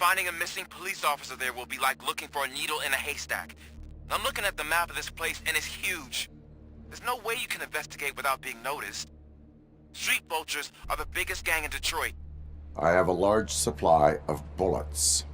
Finding a missing police officer there will be like looking for a needle in a haystack. I'm looking at the map of this place and it's huge. There's no way you can investigate without being noticed. Street vultures are the biggest gang in Detroit. I have a large supply of bullets.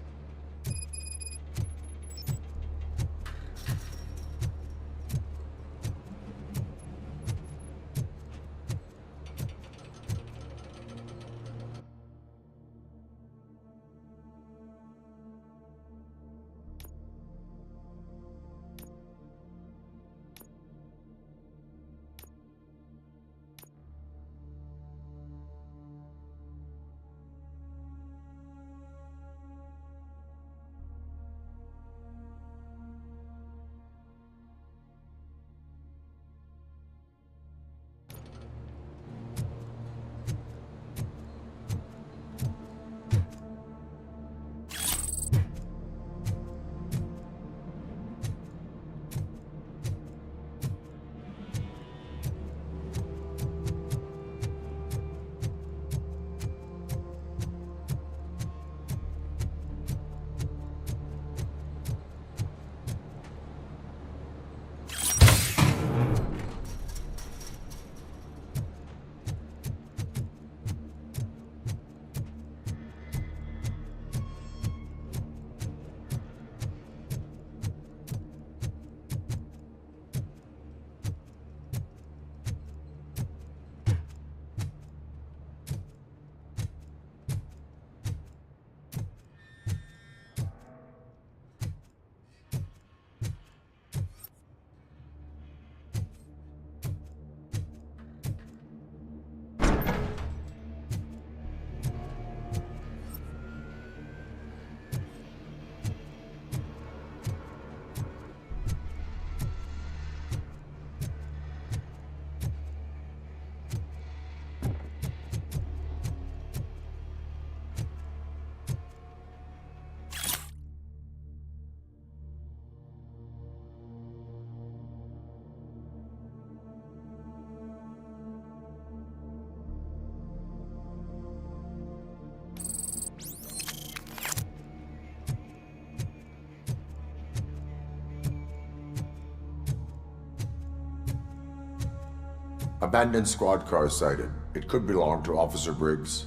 Abandoned squad car sighted. It could belong to Officer Briggs.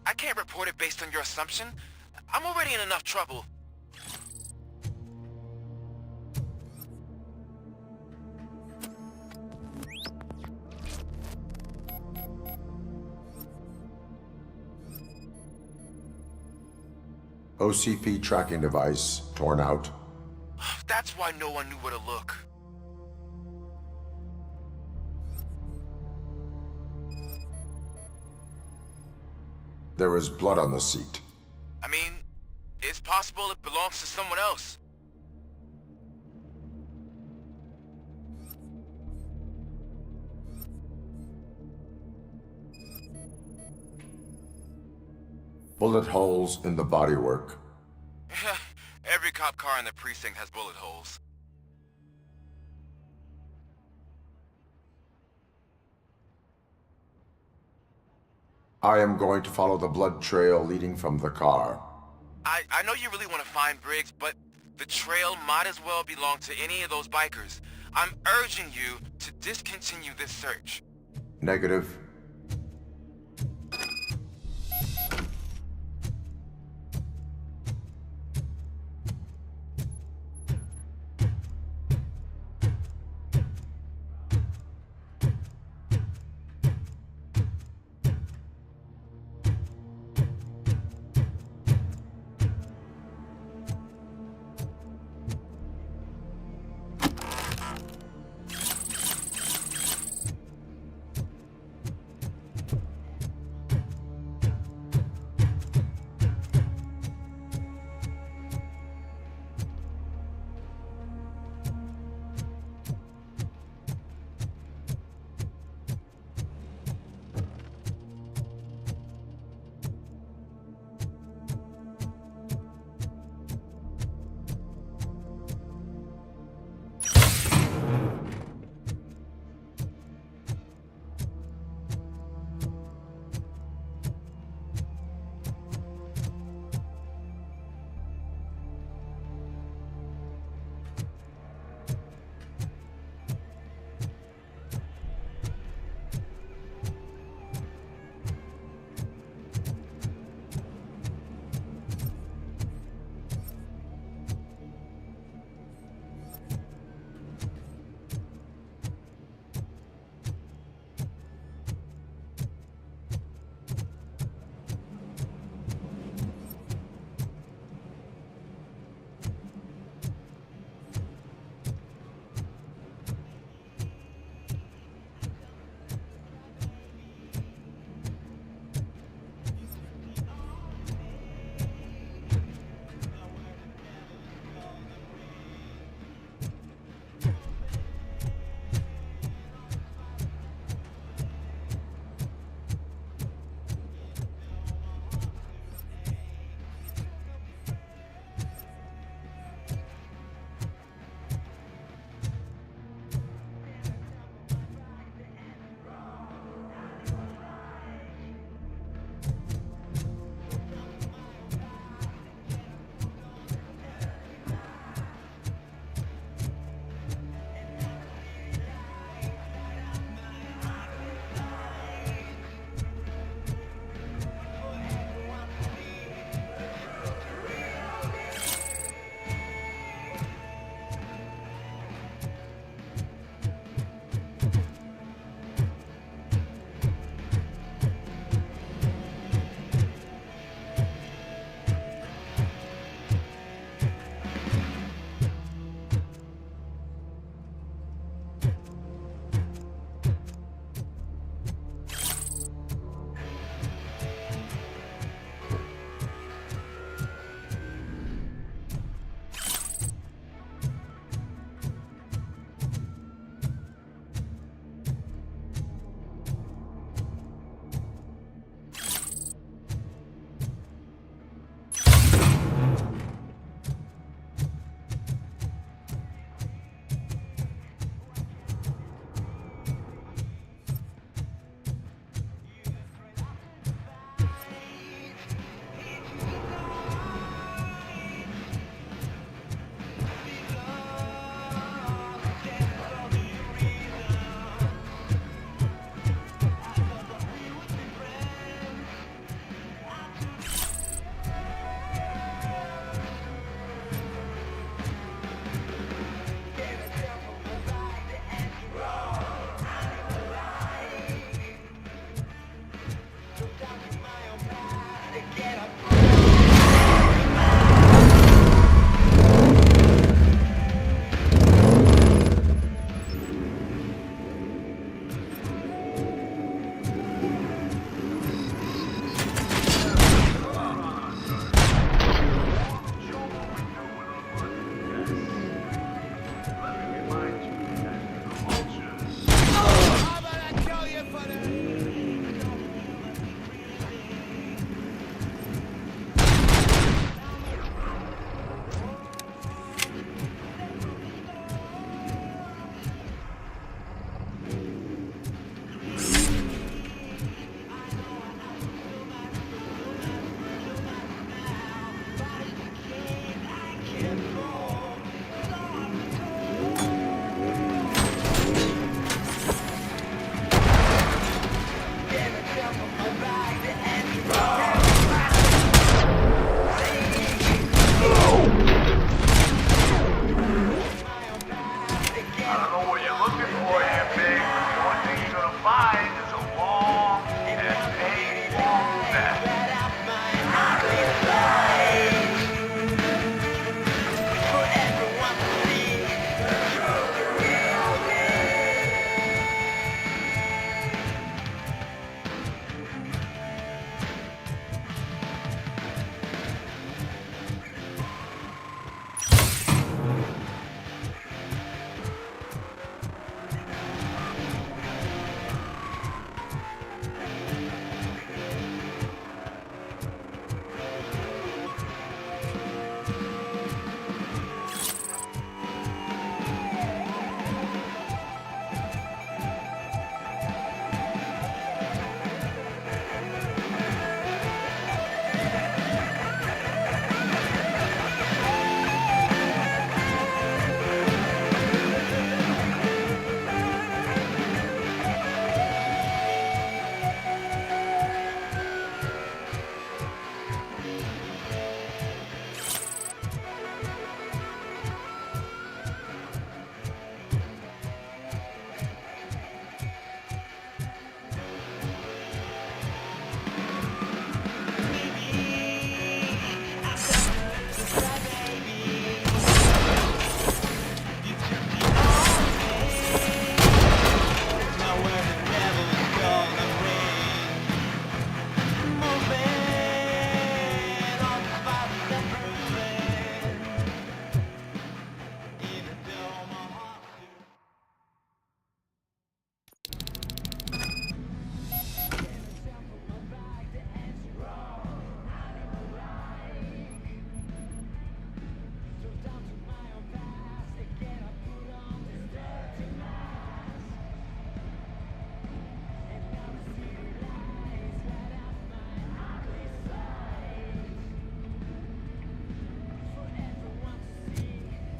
I can't report it based on your assumption. I'm already in enough trouble. OCP tracking device torn out. That's why no one knew where to look. There is blood on the seat. I mean, it's possible it belongs to someone else. Bullet holes in the bodywork. Every cop car in the precinct has bullet holes. I am going to follow the blood trail leading from the car. I know you really want to find Briggs, but the trail might as well belong to any of those bikers. I'm urging you to discontinue this search. Negative.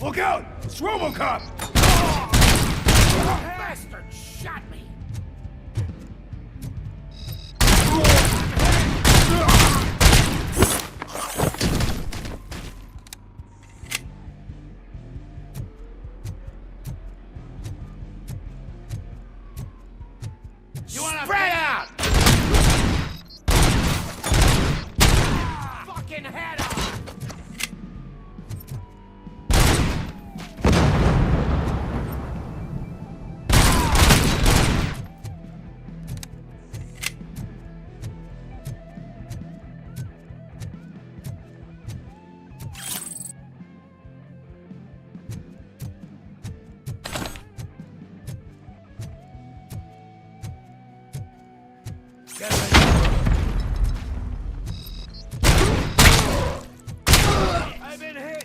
Look out! It's RoboCop! Bastard shot me! You wanna Spread out! Fucking head on! I've been hit!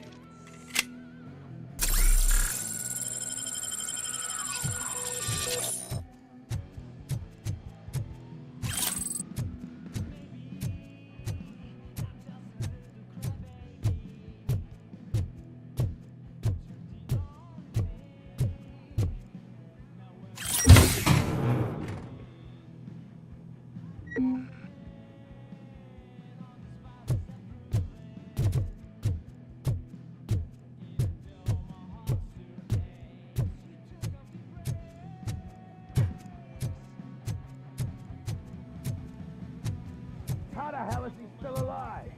How the hell is he still alive?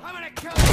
I'm gonna kill you!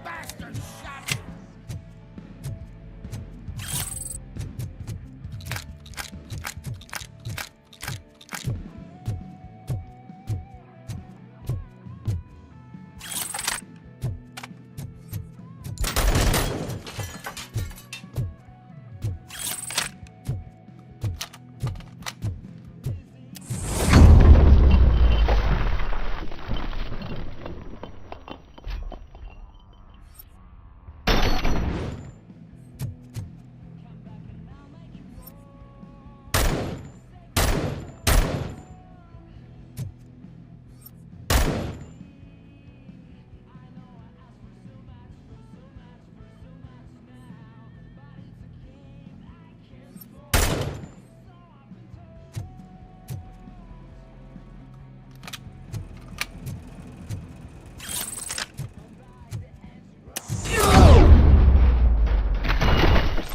Bastard shot me!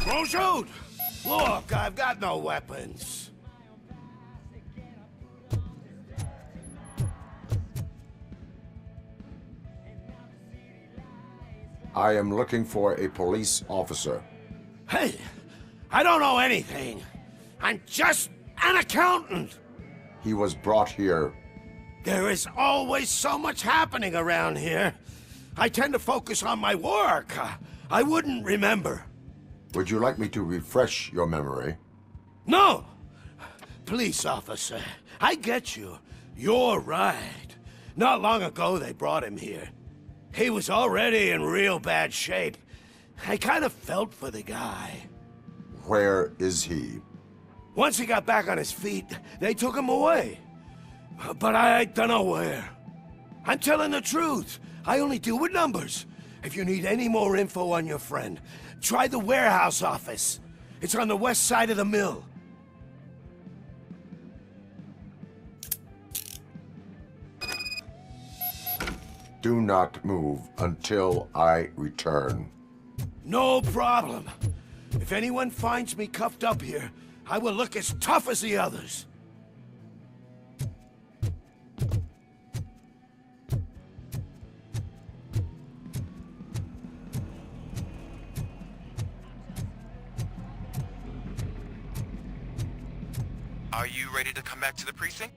Don't shoot! Look, I've got no weapons. I am looking for a police officer. Hey, I don't know anything. I'm just an accountant. He was brought here. There is always so much happening around here. I tend to focus on my work. I wouldn't remember. Would you like me to refresh your memory? No! Police officer, I get you. You're right. Not long ago they brought him here. He was already in real bad shape. I kind of felt for the guy. Where is he? Once he got back on his feet, they took him away. But I don't know where. I'm telling the truth. I only deal with numbers. If you need any more info on your friend, try the warehouse office. It's on the west side of the mill. Do not move until I return. No problem. If anyone finds me cuffed up here, I will look as tough as the others. Are you ready to come back to the precinct?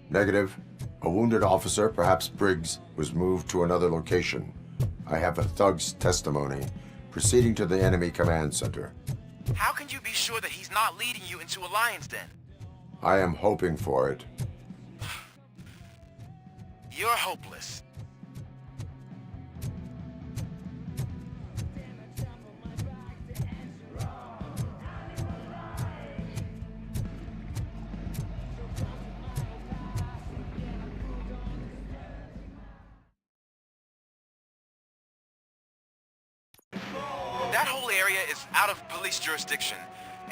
Negative. A wounded officer, perhaps Briggs, was moved to another location. I have a thug's testimony, proceeding to the enemy command center. How can you be sure that he's not leading you into a lion's den? I am hoping for it. You're hopeless. That whole area is out of police jurisdiction,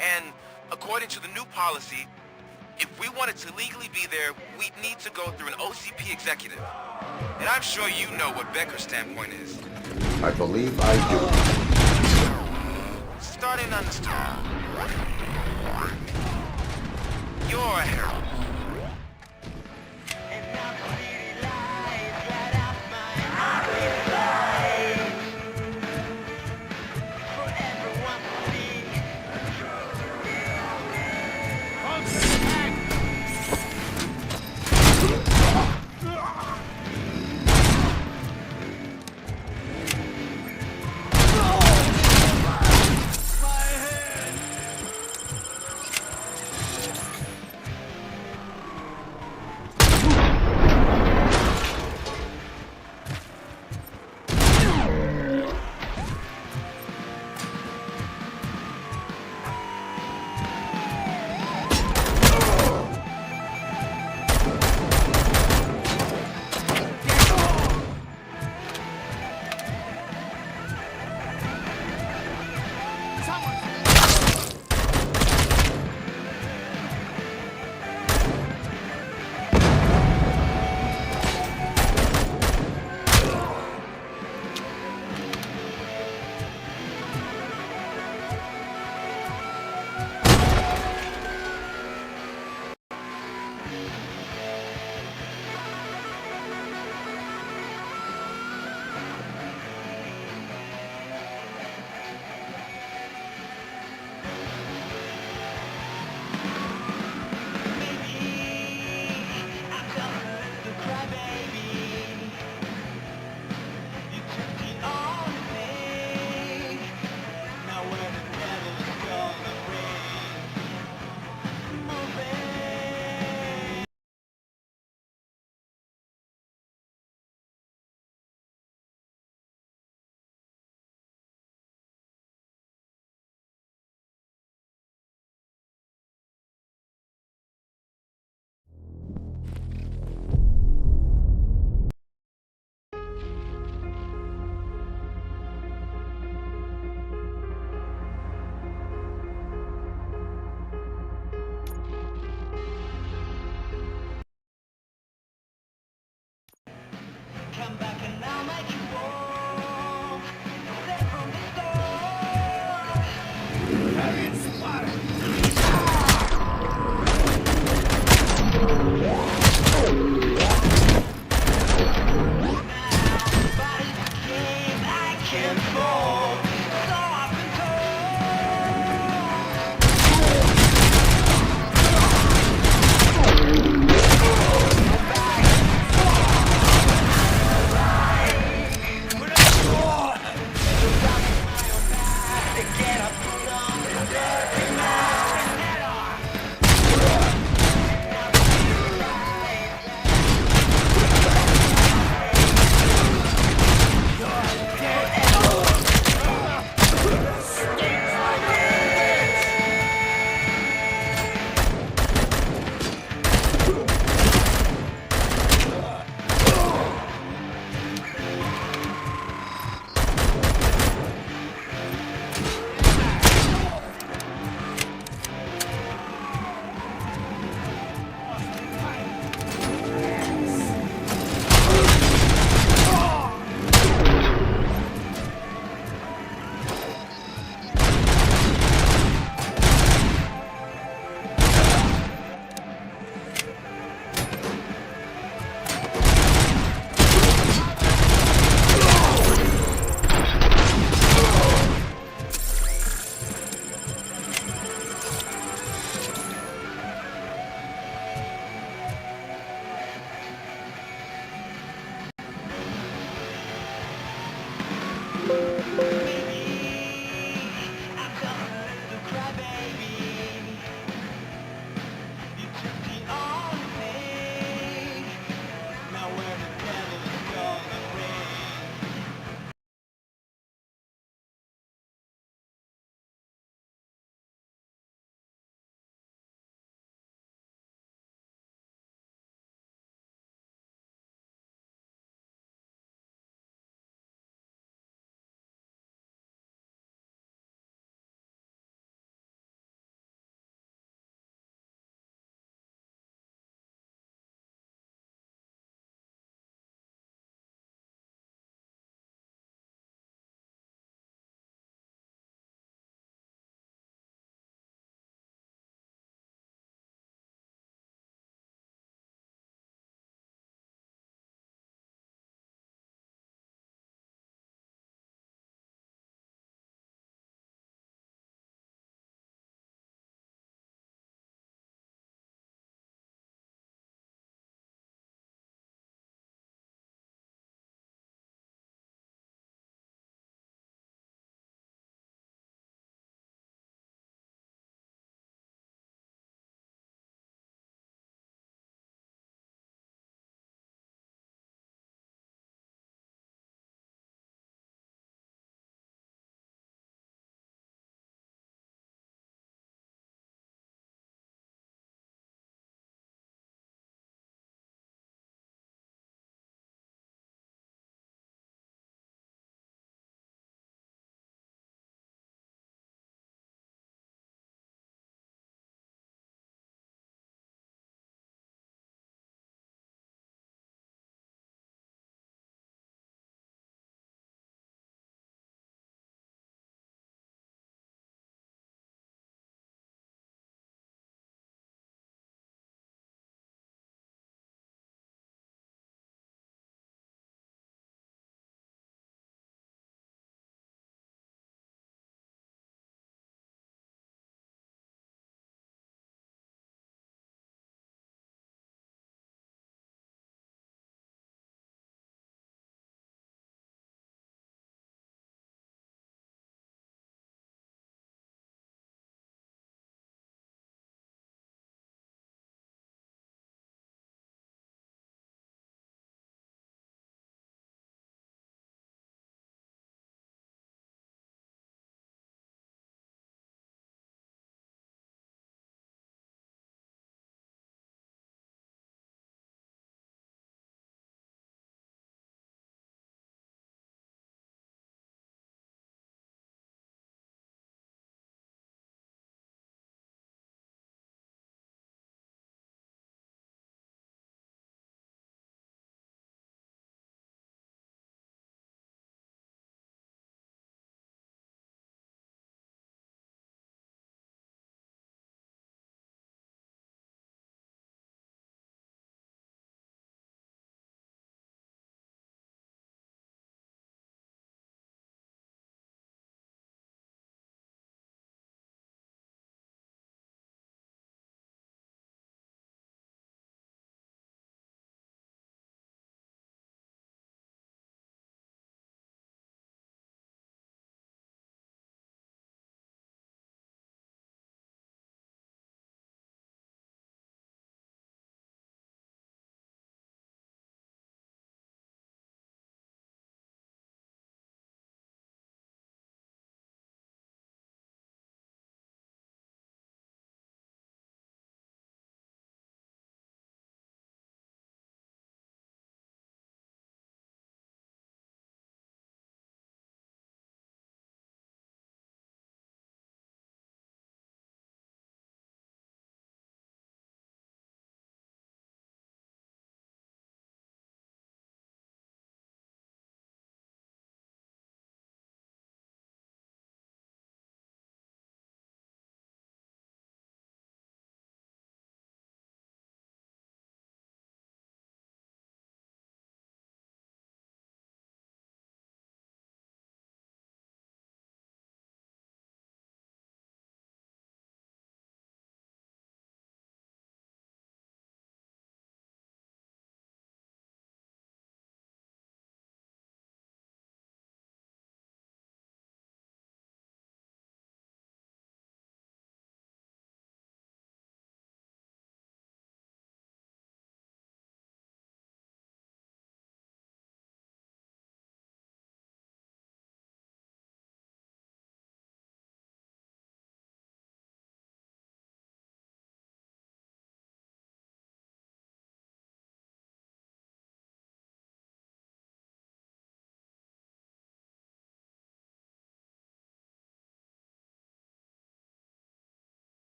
and according to the new policy, if we wanted to legally be there, we'd need to go through an OCP executive. And I'm sure you know what Becker's standpoint is. I believe I do. Starting to understand. You're a hero.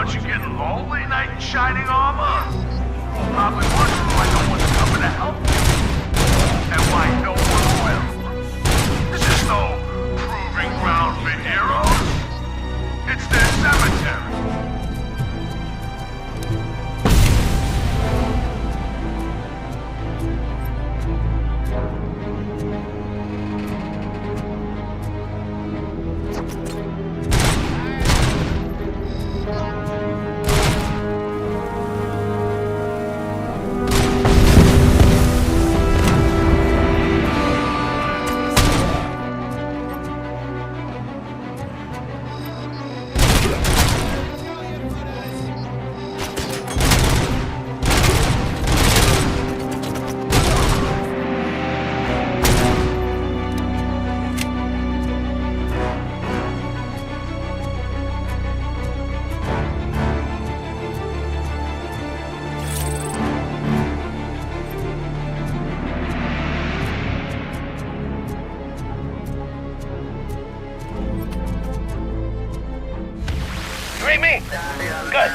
Aren't you getting lonely, knight in shining armor? Probably wondering why no one's coming to help you. And why no one will. This is no proving ground for heroes. It's their cemetery. Me? Good.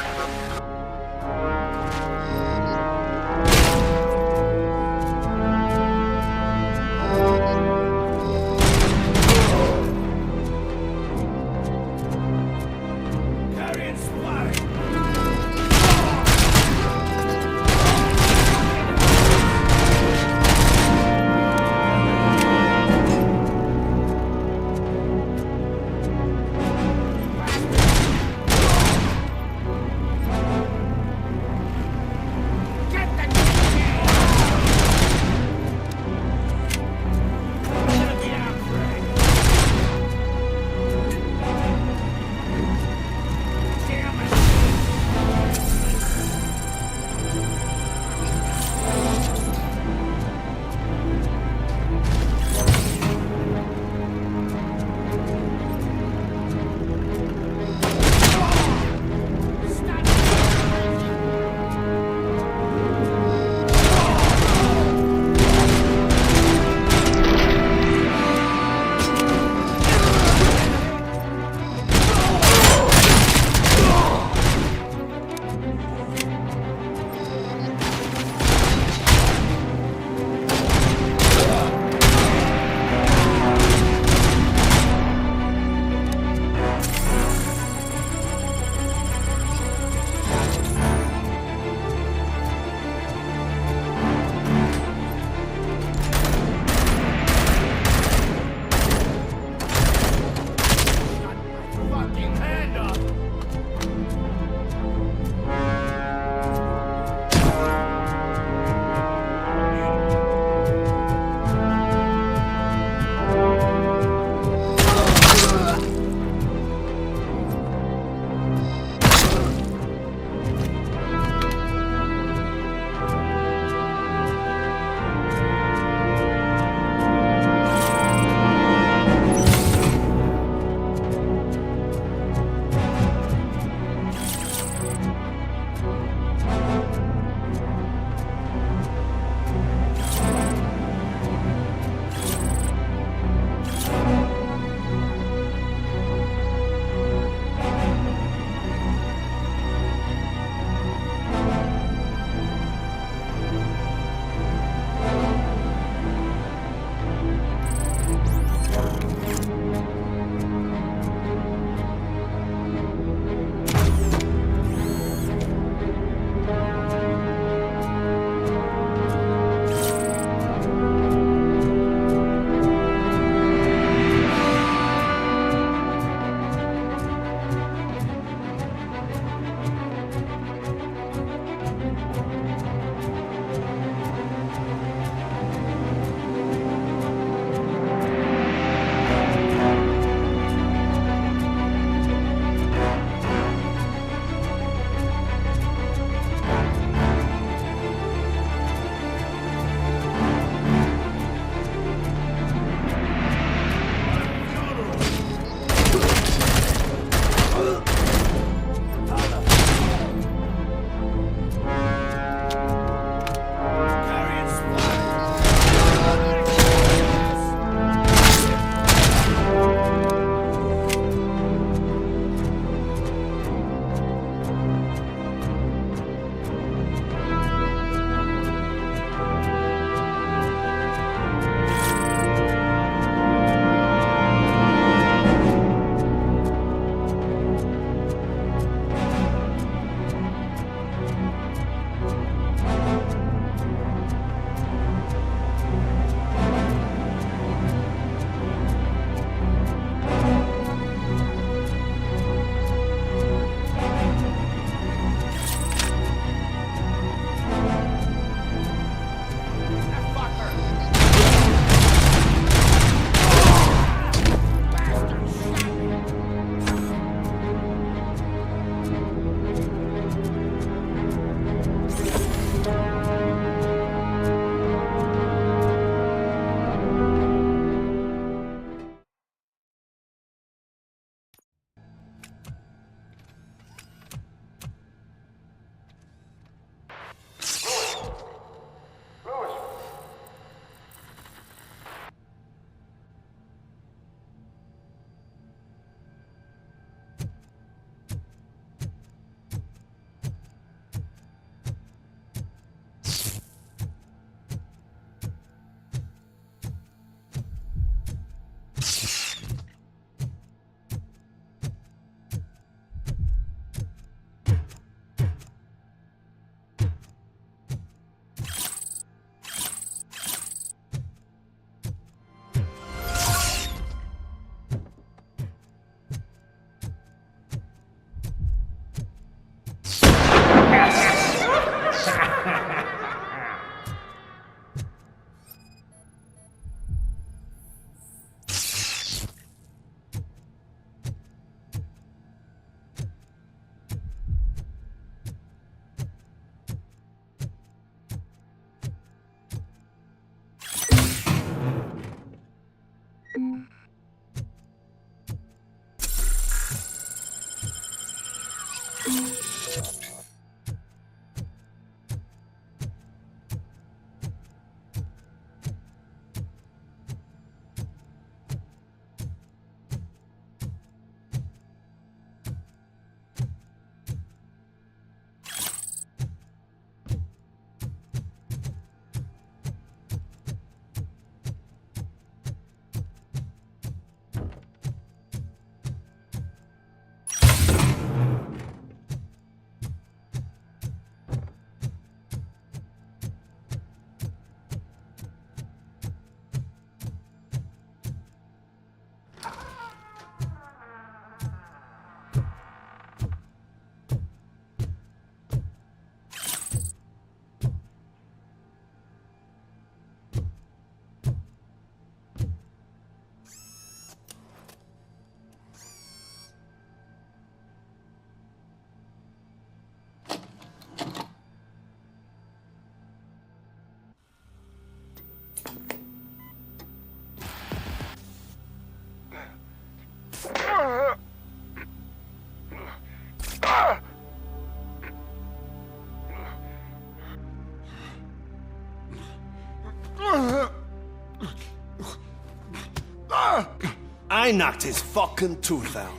I knocked his fucking tooth out.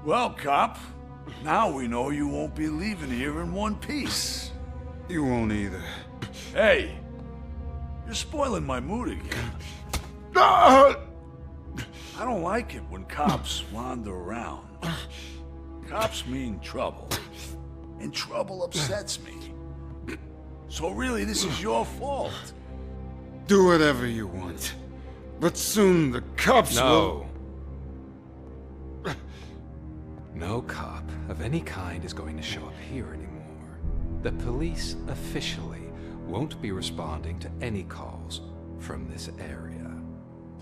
Well, cop, now we know you won't be leaving here in one piece. You won't either. Hey, you're spoiling my mood again. I don't like it when cops wander around. Cops mean trouble, and trouble upsets me. So really, this is your fault. Do whatever you want. But soon the cops will... No cop of any kind is going to show up here anymore. The police officially won't be responding to any calls from this area.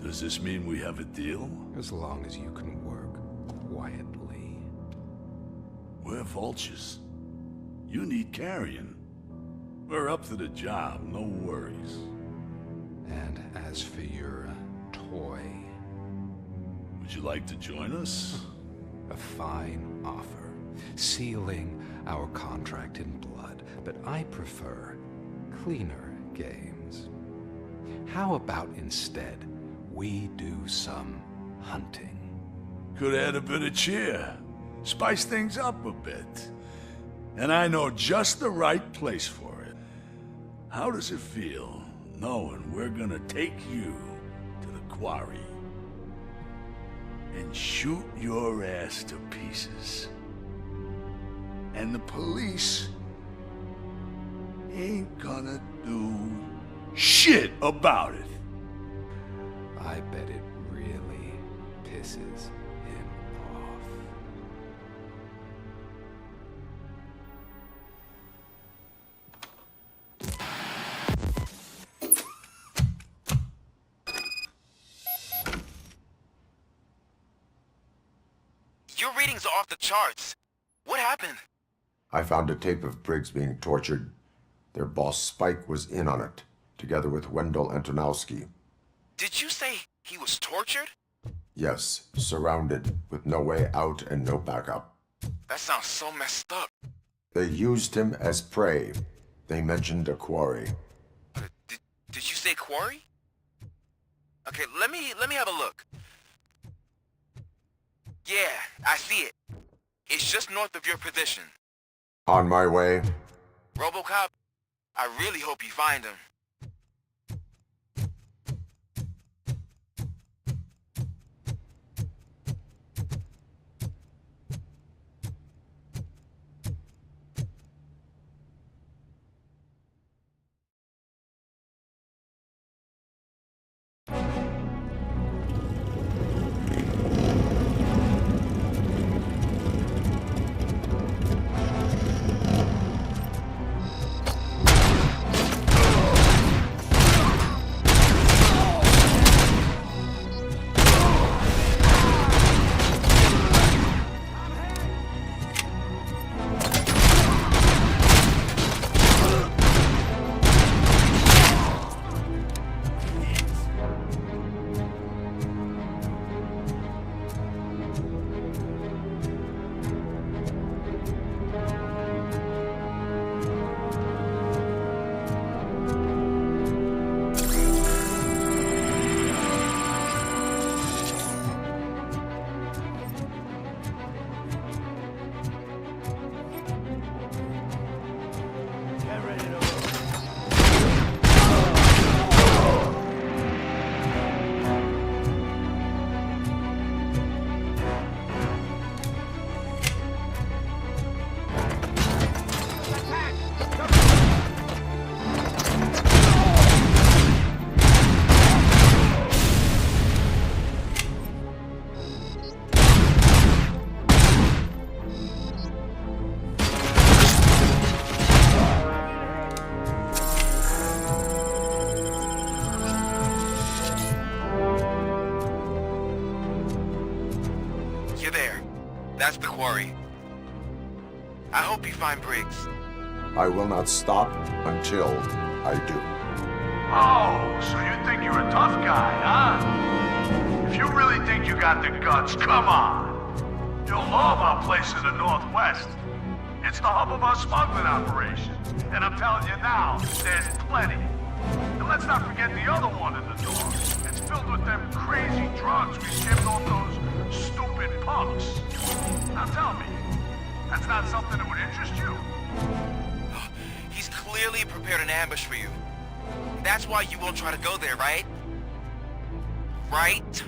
Does this mean we have a deal? As long as you can work quietly. We're vultures. You need carrion. We're up to the job, no worries. And as for your toy, Would you like to join us? a fine offer, sealing our contract in blood, but I prefer cleaner games. How about instead we do some hunting? Could add a bit of cheer. Spice things up a bit. And I know just the right place for it. How does it feel knowing we're gonna take you to the quarry and shoot your ass to pieces? And the police ain't gonna do shit about it. I bet it really pisses him off. Your readings are off the charts. What happened? I found a tape of Briggs being tortured. Their boss Spike was in on it, together with Wendell Antonowski. Did you say he was tortured? Yes, surrounded, with no way out and no backup. That sounds so messed up. They used him as prey. They mentioned a quarry. Did you say quarry? Okay, let me have a look. Yeah, I see it. It's just north of your position. On my way. RoboCop, I really hope you find him. That's the quarry. I hope you find Briggs. I will not stop until I do. Oh, so you think you're a tough guy, huh? If you really think you got the guts, come on. You'll love our place in the Northwest. It's the hub of our smuggling operation. And I'm telling you now, there's plenty. And let's not forget the other one in the door. It's filled with them crazy drugs we skimmed off those stupid punks. Now tell me, that's not something that would interest you? He's clearly prepared an ambush for you. That's why you won't try to go there, right? Right?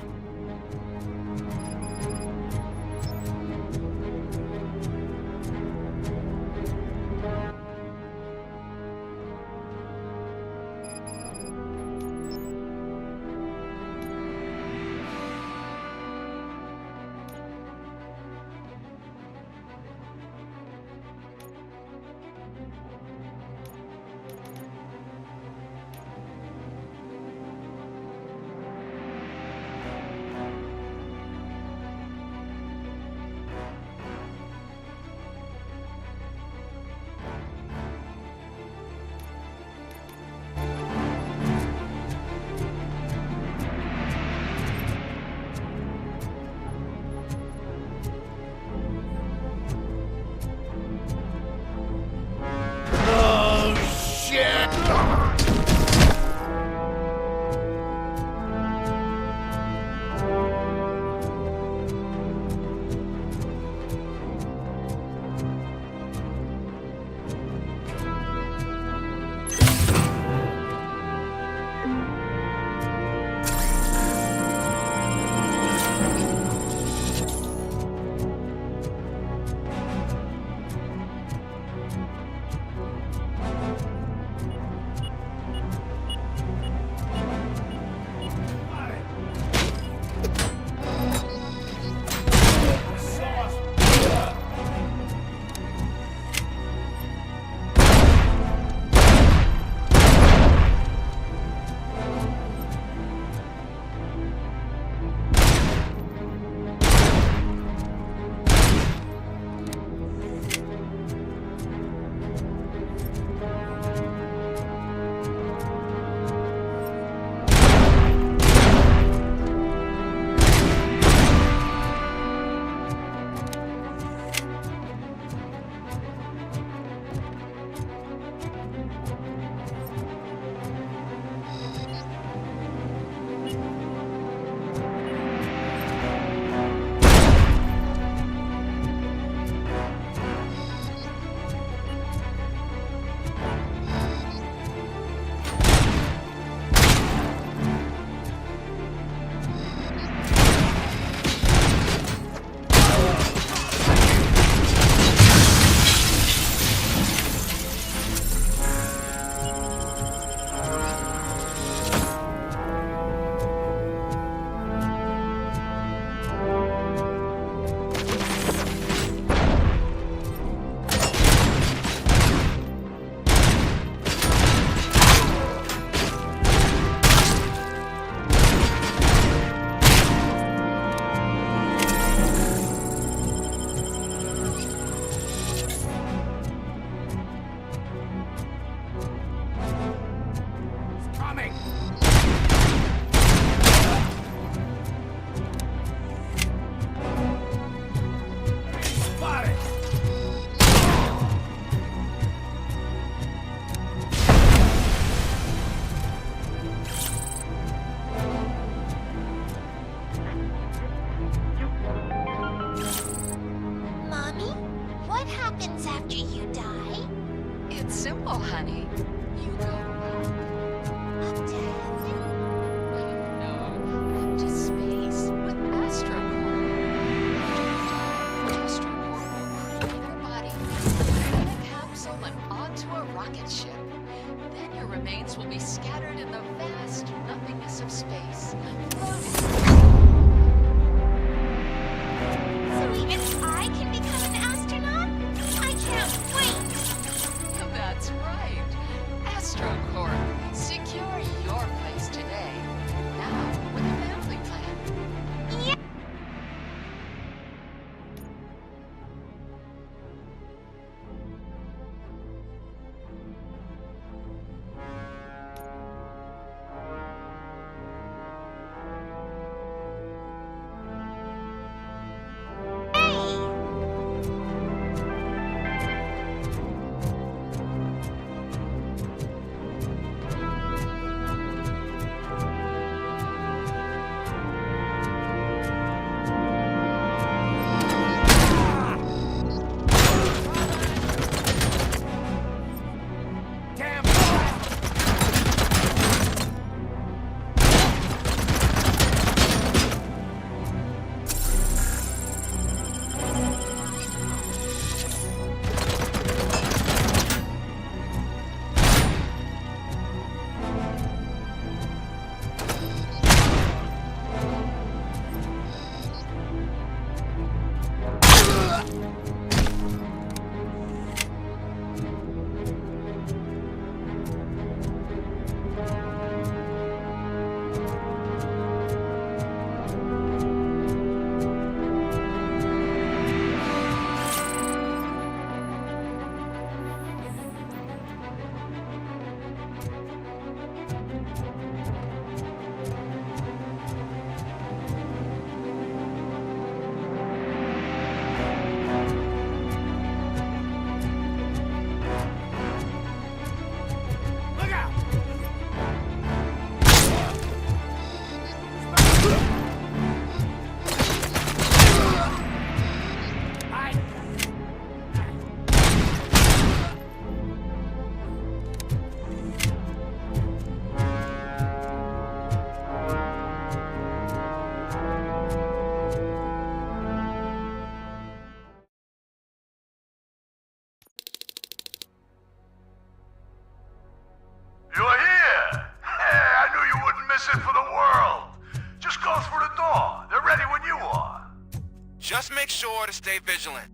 make sure to stay vigilant.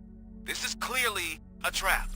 This is clearly a trap.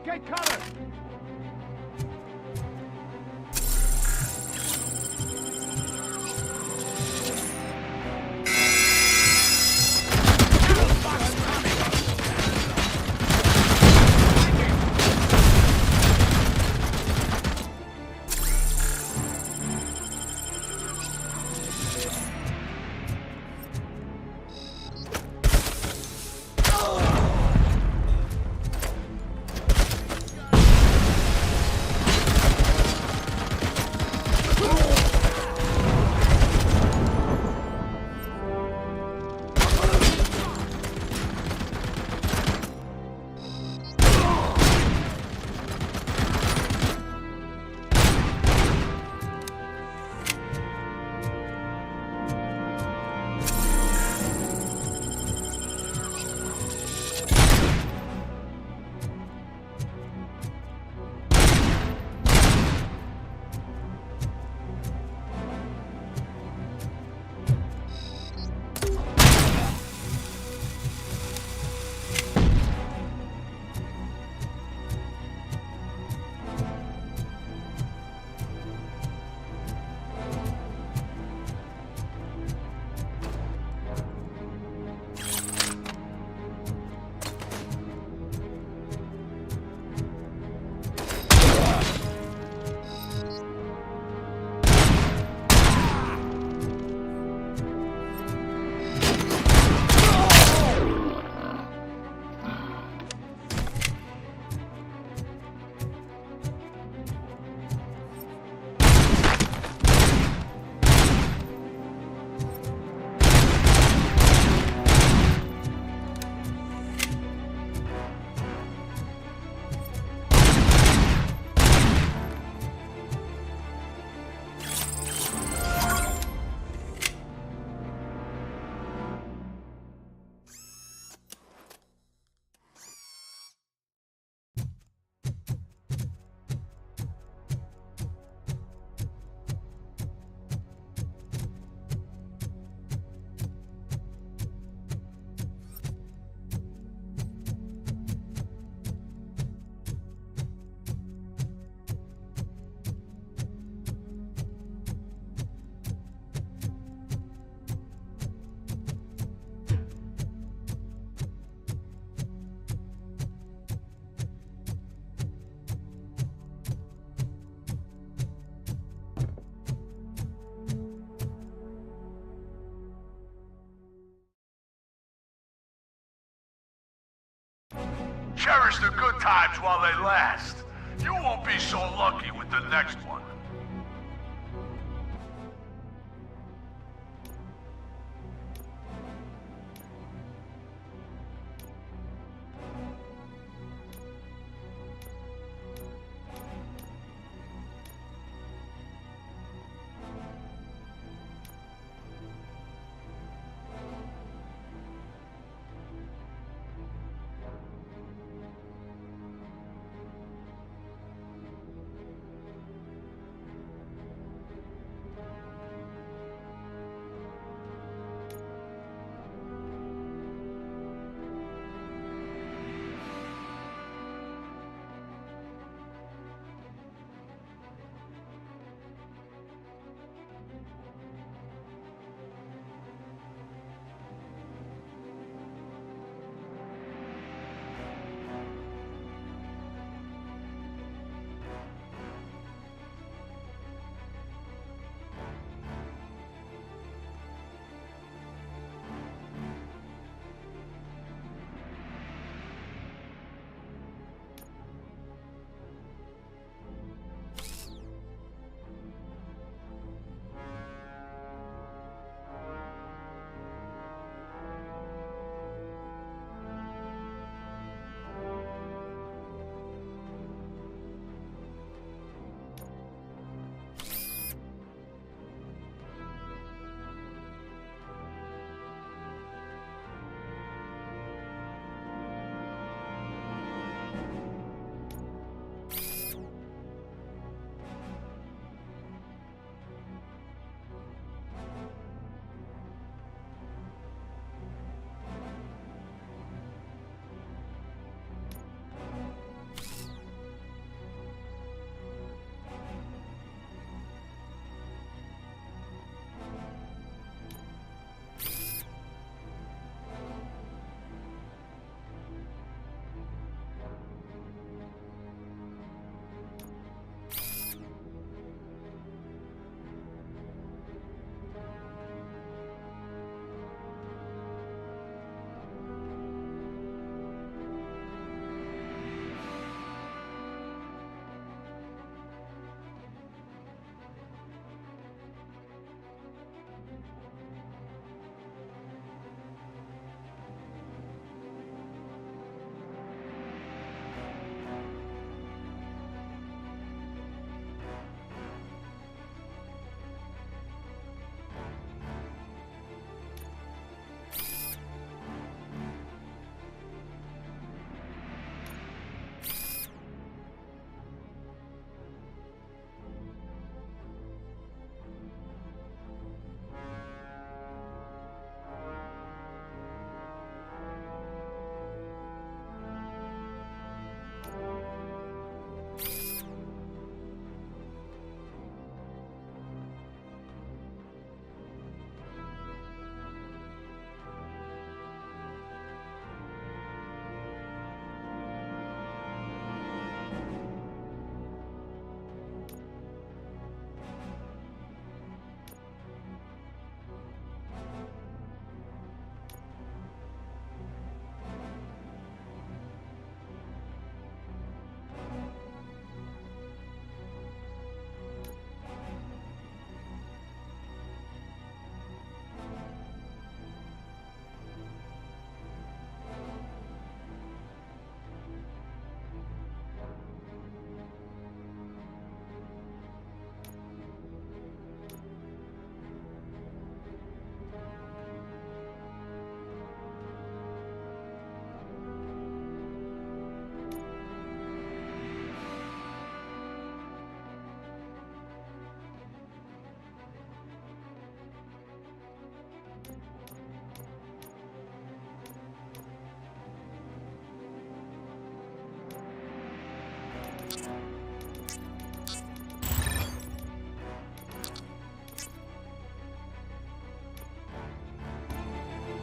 Get cover! Cherish the good times while they last. You won't be so lucky with the next one.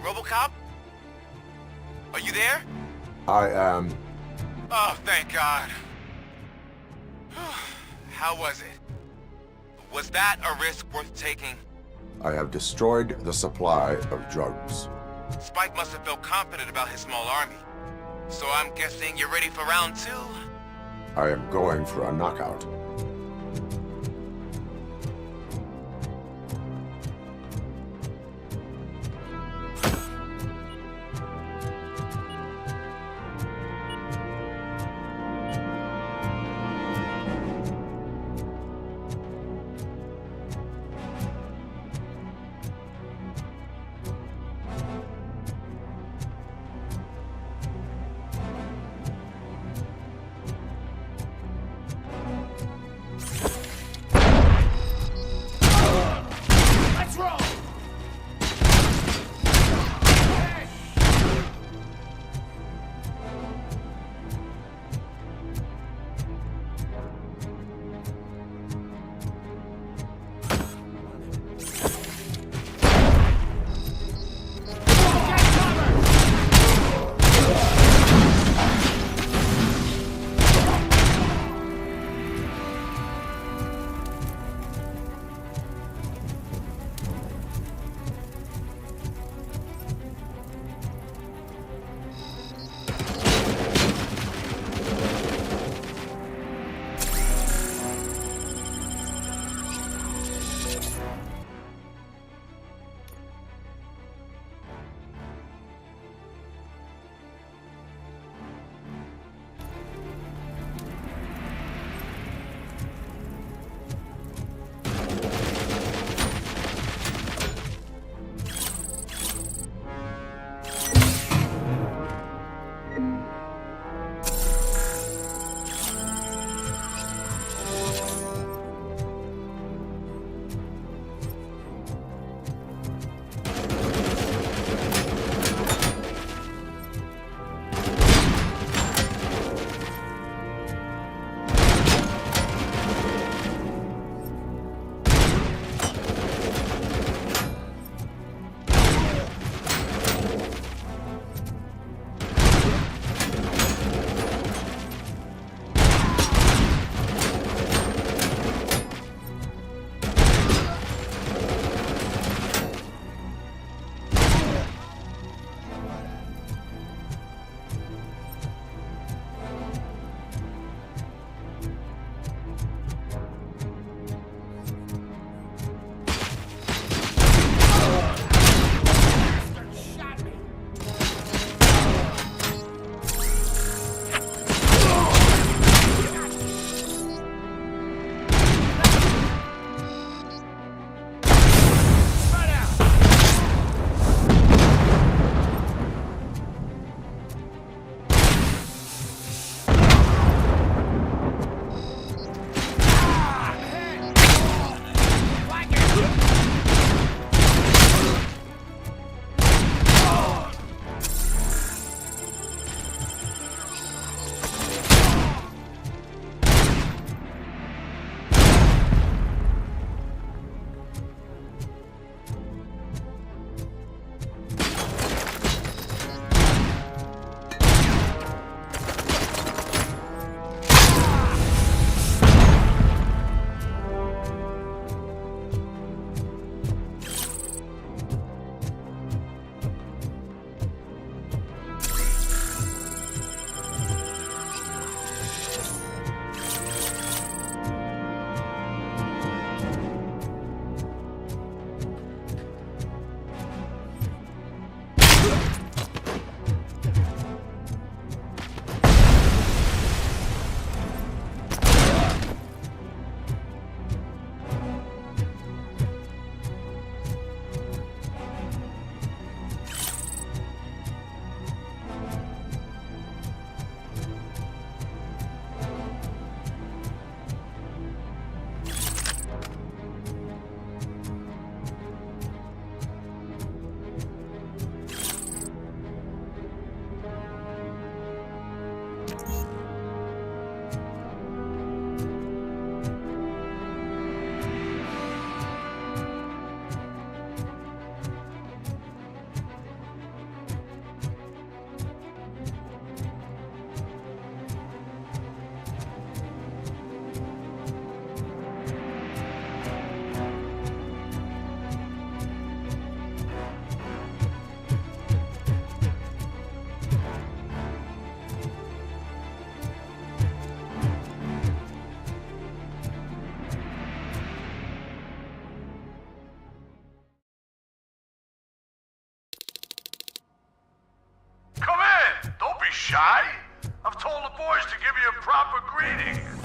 RoboCop? Are you there? I am. Oh, thank God. How was it? Was that a risk worth taking? I have destroyed the supply of drugs. Spike must have felt confident about his small army. So I'm guessing you're ready for round 2? I am going for a knockout. I've told the boys to give you a proper greeting.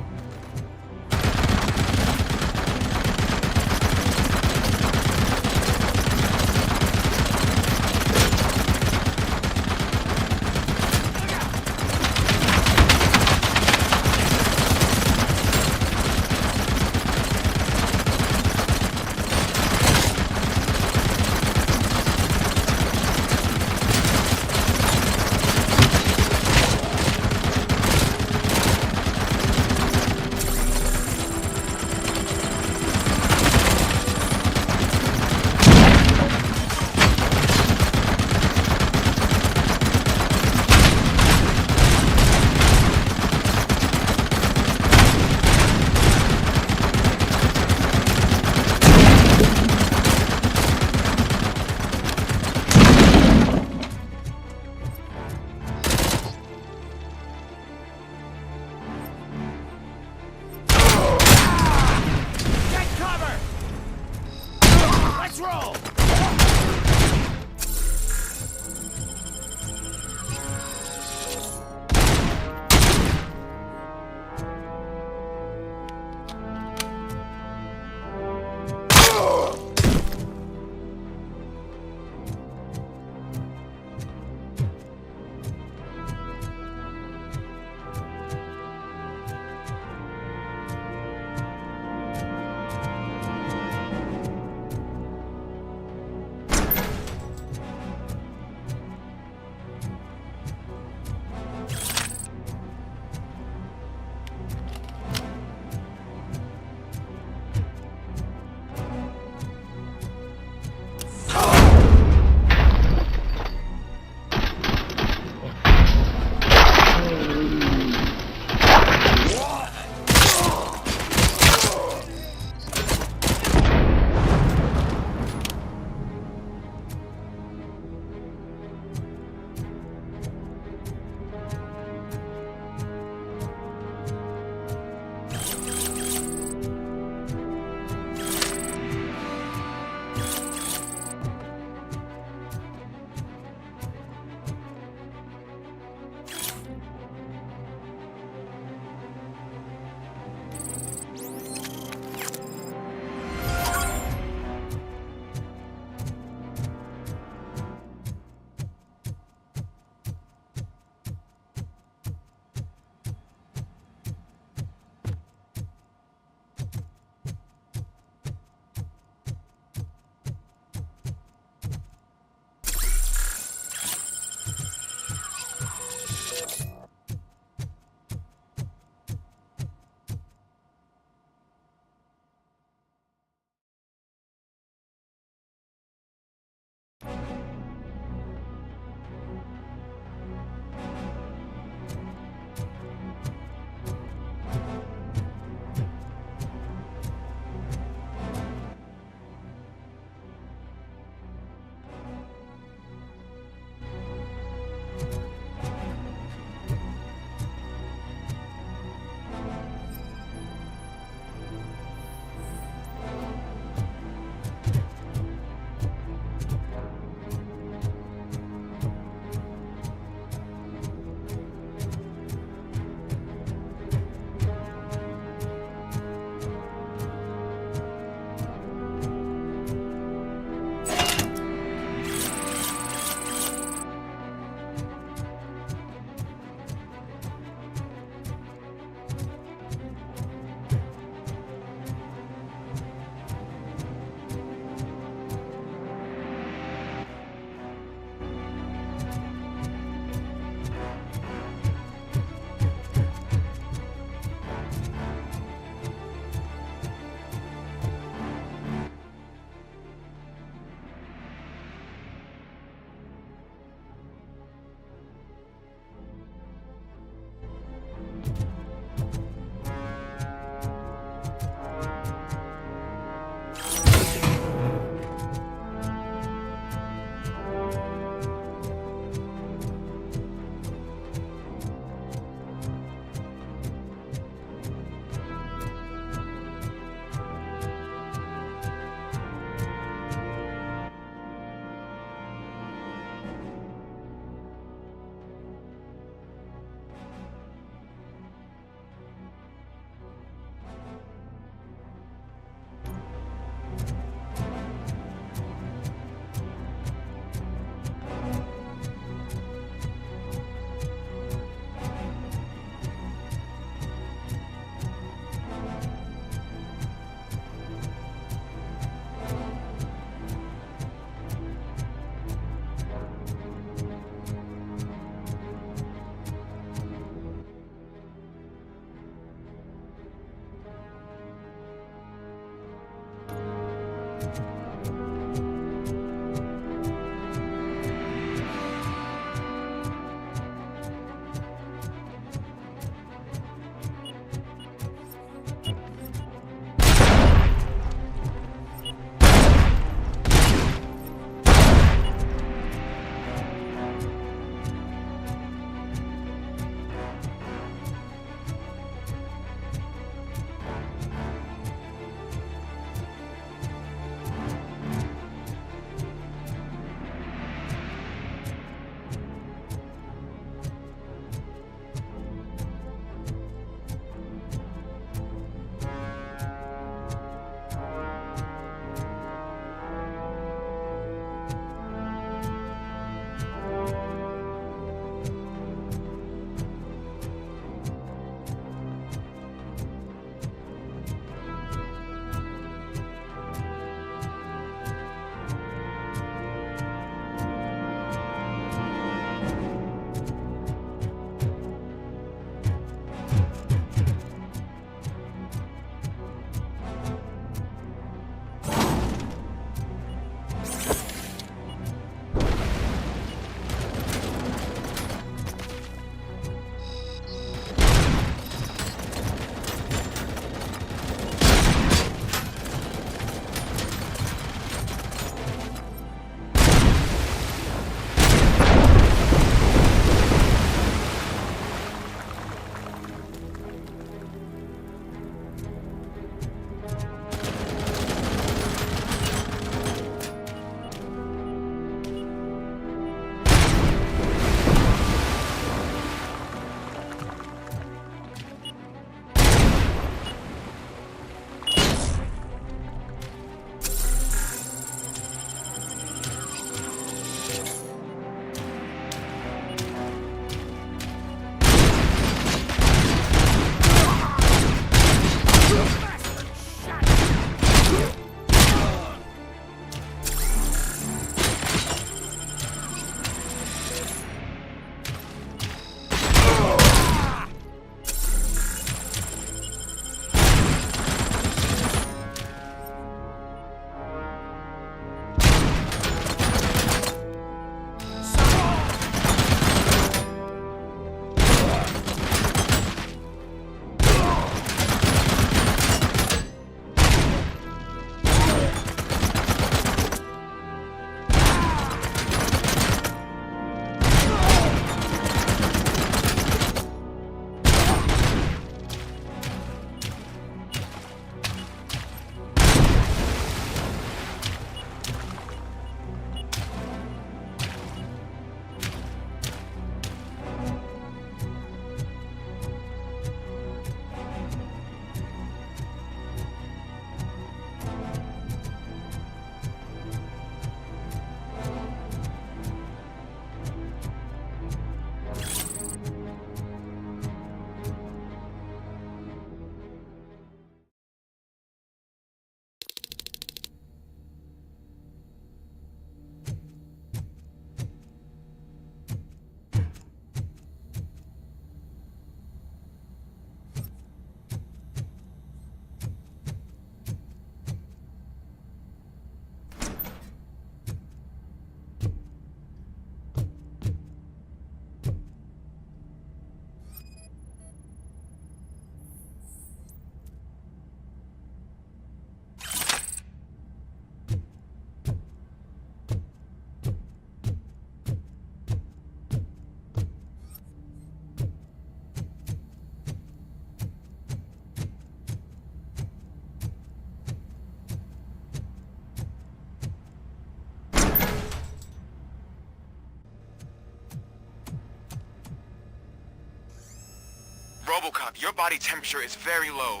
RoboCop, your body temperature is very low.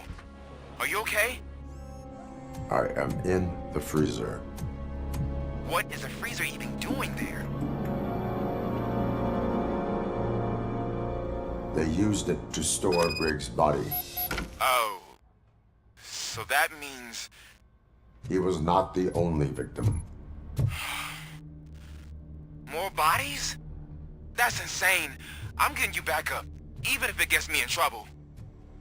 Are you okay? I am in the freezer. What is a freezer even doing there? They used it to store Briggs' body. Oh. So that means... He was not the only victim. More bodies? That's insane. I'm getting you back up, even if it gets me in trouble.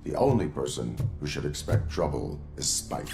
The only person who should expect trouble is Spike.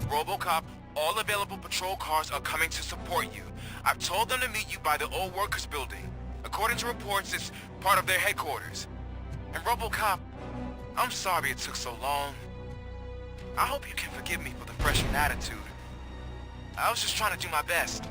RoboCop, all available patrol cars are coming to support you. I've told them to meet you by the old workers building. According to reports, it's part of their headquarters. And RoboCop, I'm sorry it took so long. I hope you can forgive me for the freshman attitude. I was just trying to do my best.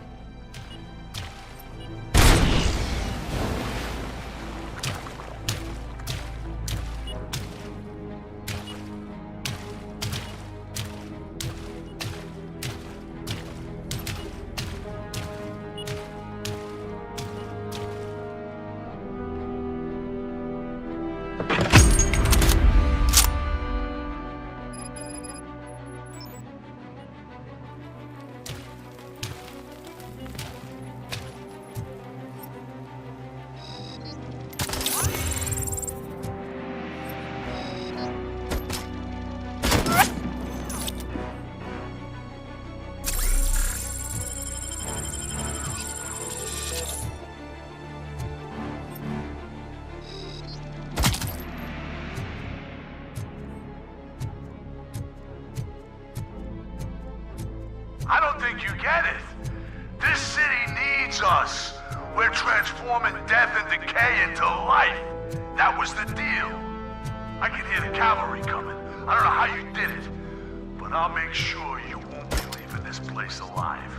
I don't think you get it. This city needs us. We're transforming death and decay into life. That was the deal. I can hear the cavalry coming. I don't know how you did it, but I'll make sure you won't be leaving this place alive.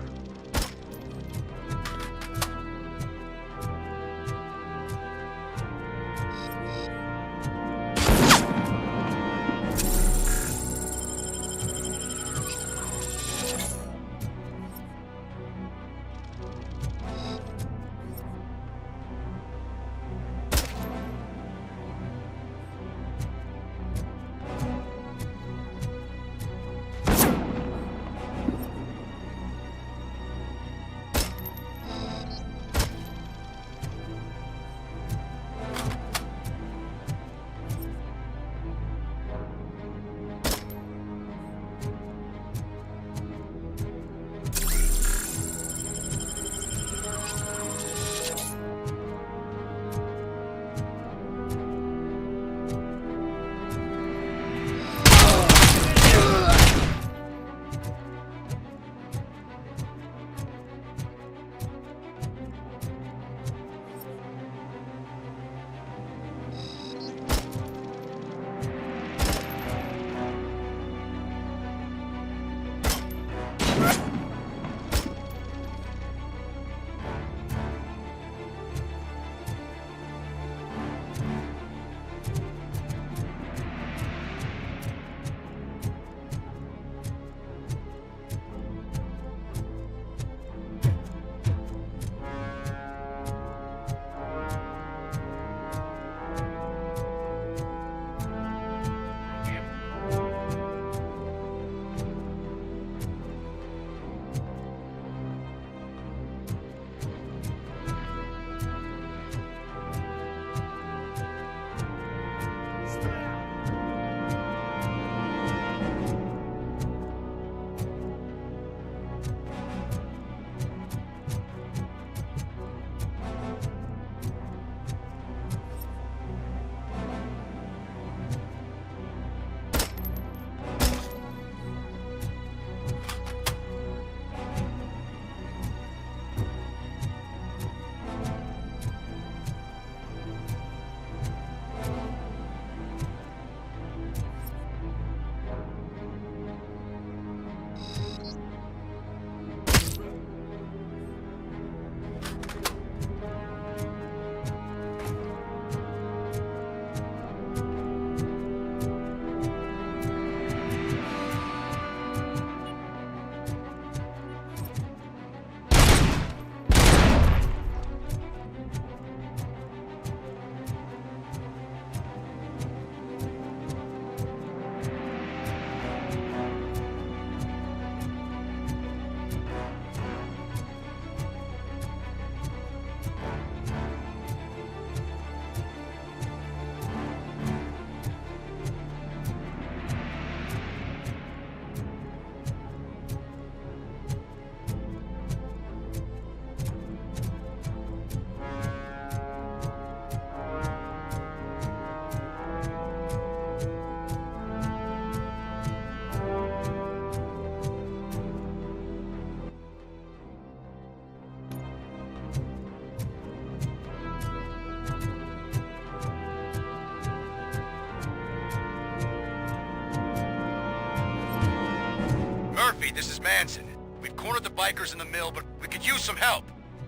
this is Manson. We've cornered the bikers in the mill, but we could use some help.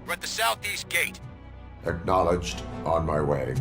We're at the southeast gate. Acknowledged. On my way.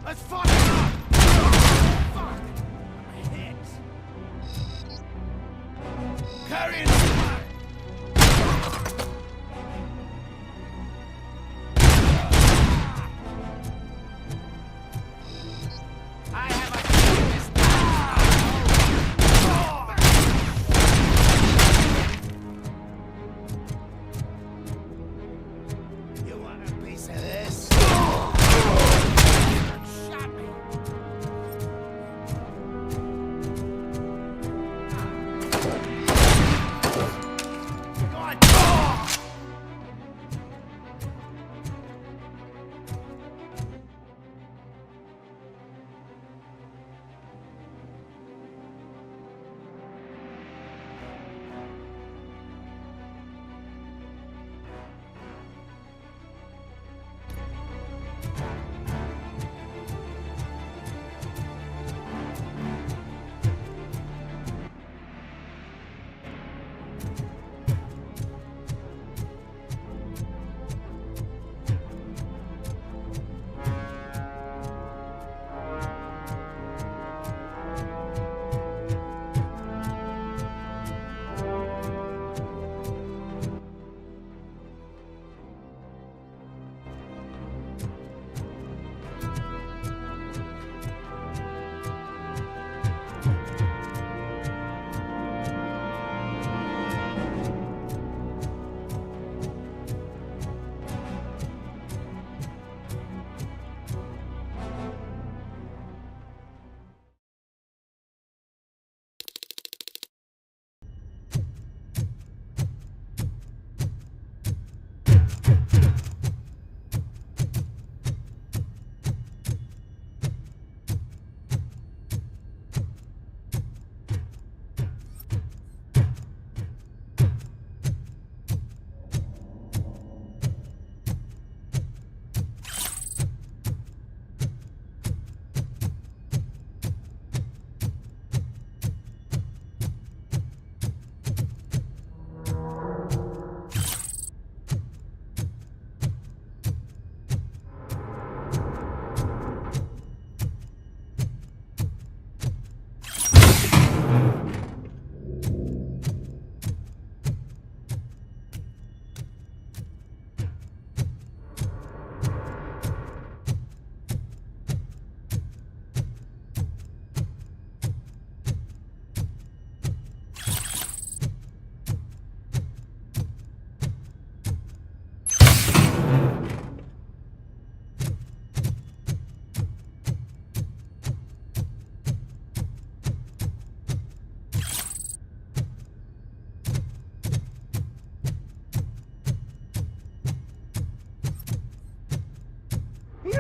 Let's fuck it up! Fuck! My hips! Carry it! I have a You want a piece of this? Shot me.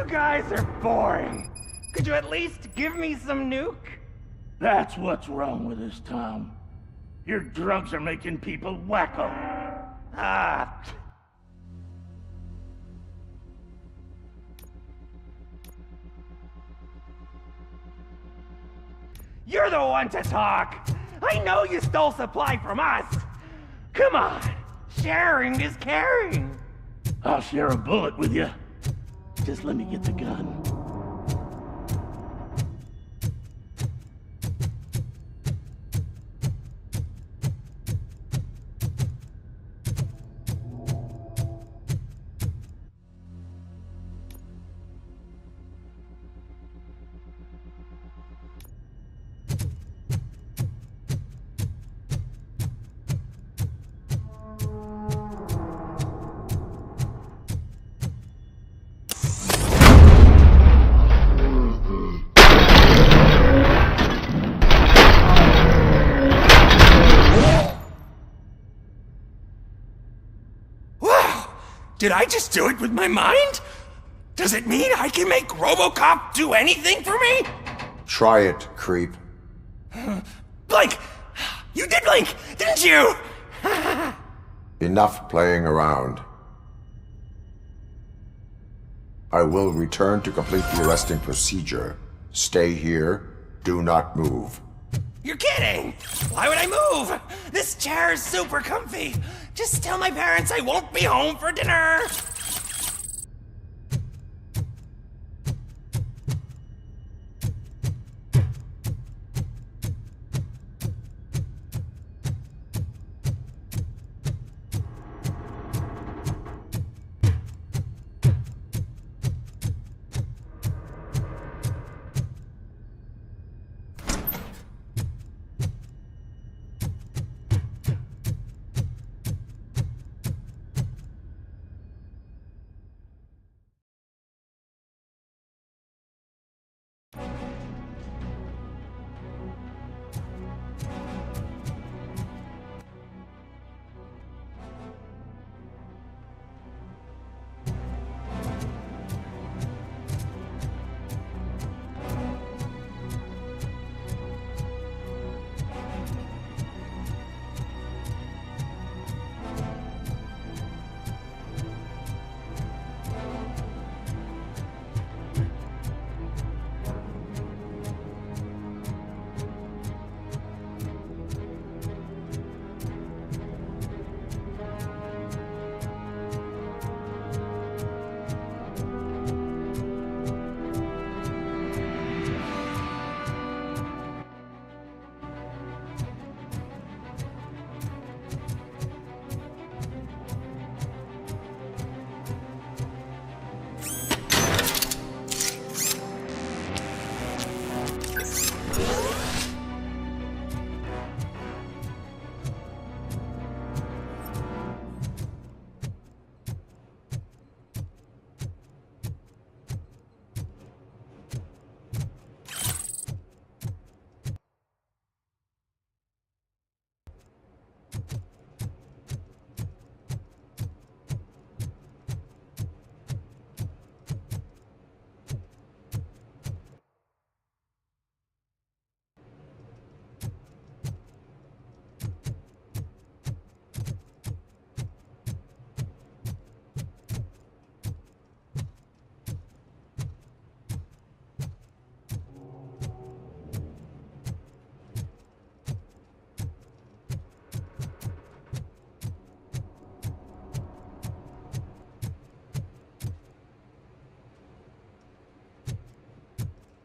guys are boring. Could you at least give me some nuke? That's what's wrong with this town. Your drugs are making people wacko. Ah. You're the one to talk. I know you stole supply from us. Come on. Sharing is caring. I'll share a bullet with you. Just let me get the gun. Did I just do it with my mind? Does it mean I can make RoboCop do anything for me? Try it, creep. Blink! You did blink, didn't you? Enough playing around. I will return to complete the arresting procedure. Stay here. Do not move. You're kidding! Why would I move? This chair is super comfy. Just tell my parents I won't be home for dinner.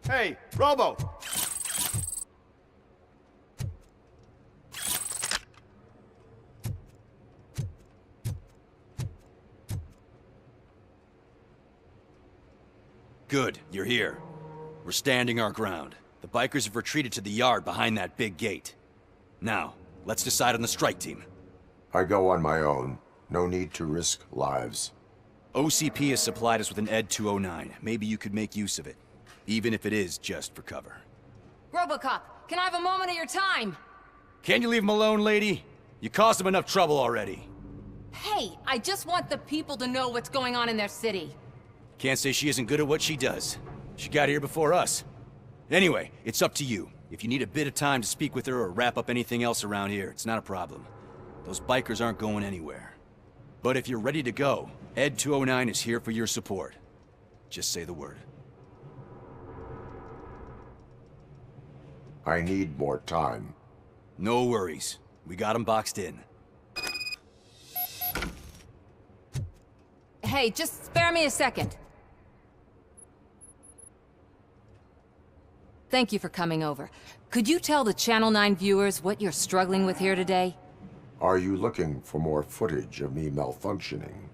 Hey, Robo! Good, you're here. We're standing our ground. The bikers have retreated to the yard behind that big gate. Now, let's decide on the strike team. I go on my own. No need to risk lives. OCP has supplied us with an ED 209. Maybe you could make use of it. Even if it is just for cover. RoboCop, can I have a moment of your time? Can you leave him alone, lady? You caused him enough trouble already. Hey, I just want the people to know what's going on in their city. Can't say she isn't good at what she does. She got here before us. Anyway, it's up to you. If you need a bit of time to speak with her or wrap up anything else around here, it's not a problem. Those bikers aren't going anywhere. But if you're ready to go, Ed 209 is here for your support. Just say the word. I need more time. No worries. We got him boxed in. Hey, just spare me a second. Thank you for coming over. Could you tell the Channel 9 viewers what you're struggling with here today? Are you looking for more footage of me malfunctioning?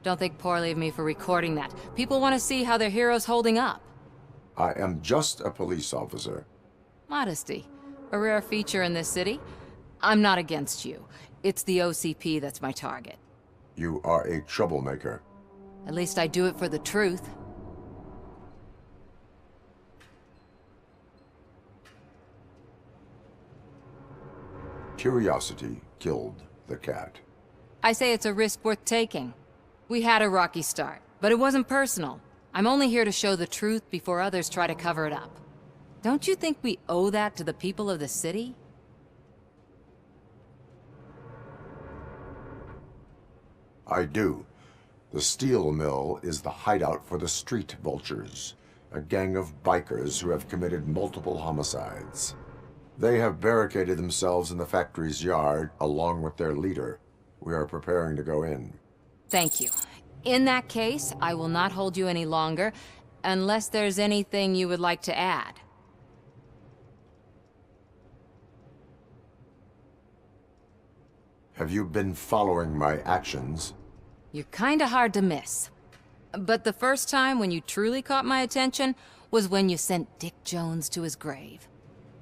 Don't think poorly of me for recording that. People want to see how their hero's holding up. I am just a police officer. Modesty. A rare feature in this city. I'm not against you. It's the OCP that's my target. You are a troublemaker. At least I do it for the truth. Curiosity killed the cat. I say it's a risk worth taking. We had a rocky start, but it wasn't personal. I'm only here to show the truth before others try to cover it up. Don't you think we owe that to the people of the city? I do. The steel mill is the hideout for the street vultures, a gang of bikers who have committed multiple homicides. They have barricaded themselves in the factory's yard along with their leader. We are preparing to go in. Thank you. In that case, I will not hold you any longer, unless there's anything you would like to add. Have you been following my actions? You're kinda hard to miss. But the first time when you truly caught my attention was when you sent Dick Jones to his grave.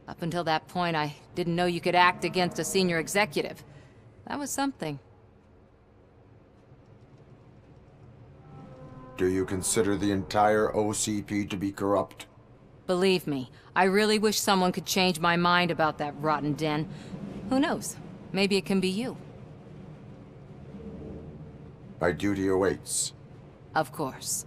Up until that point, I didn't know you could act against a senior executive. That was something. Do you consider the entire OCP to be corrupt? Believe me, I really wish someone could change my mind about that rotten den. Who knows? Maybe it can be you. My duty awaits. Of course.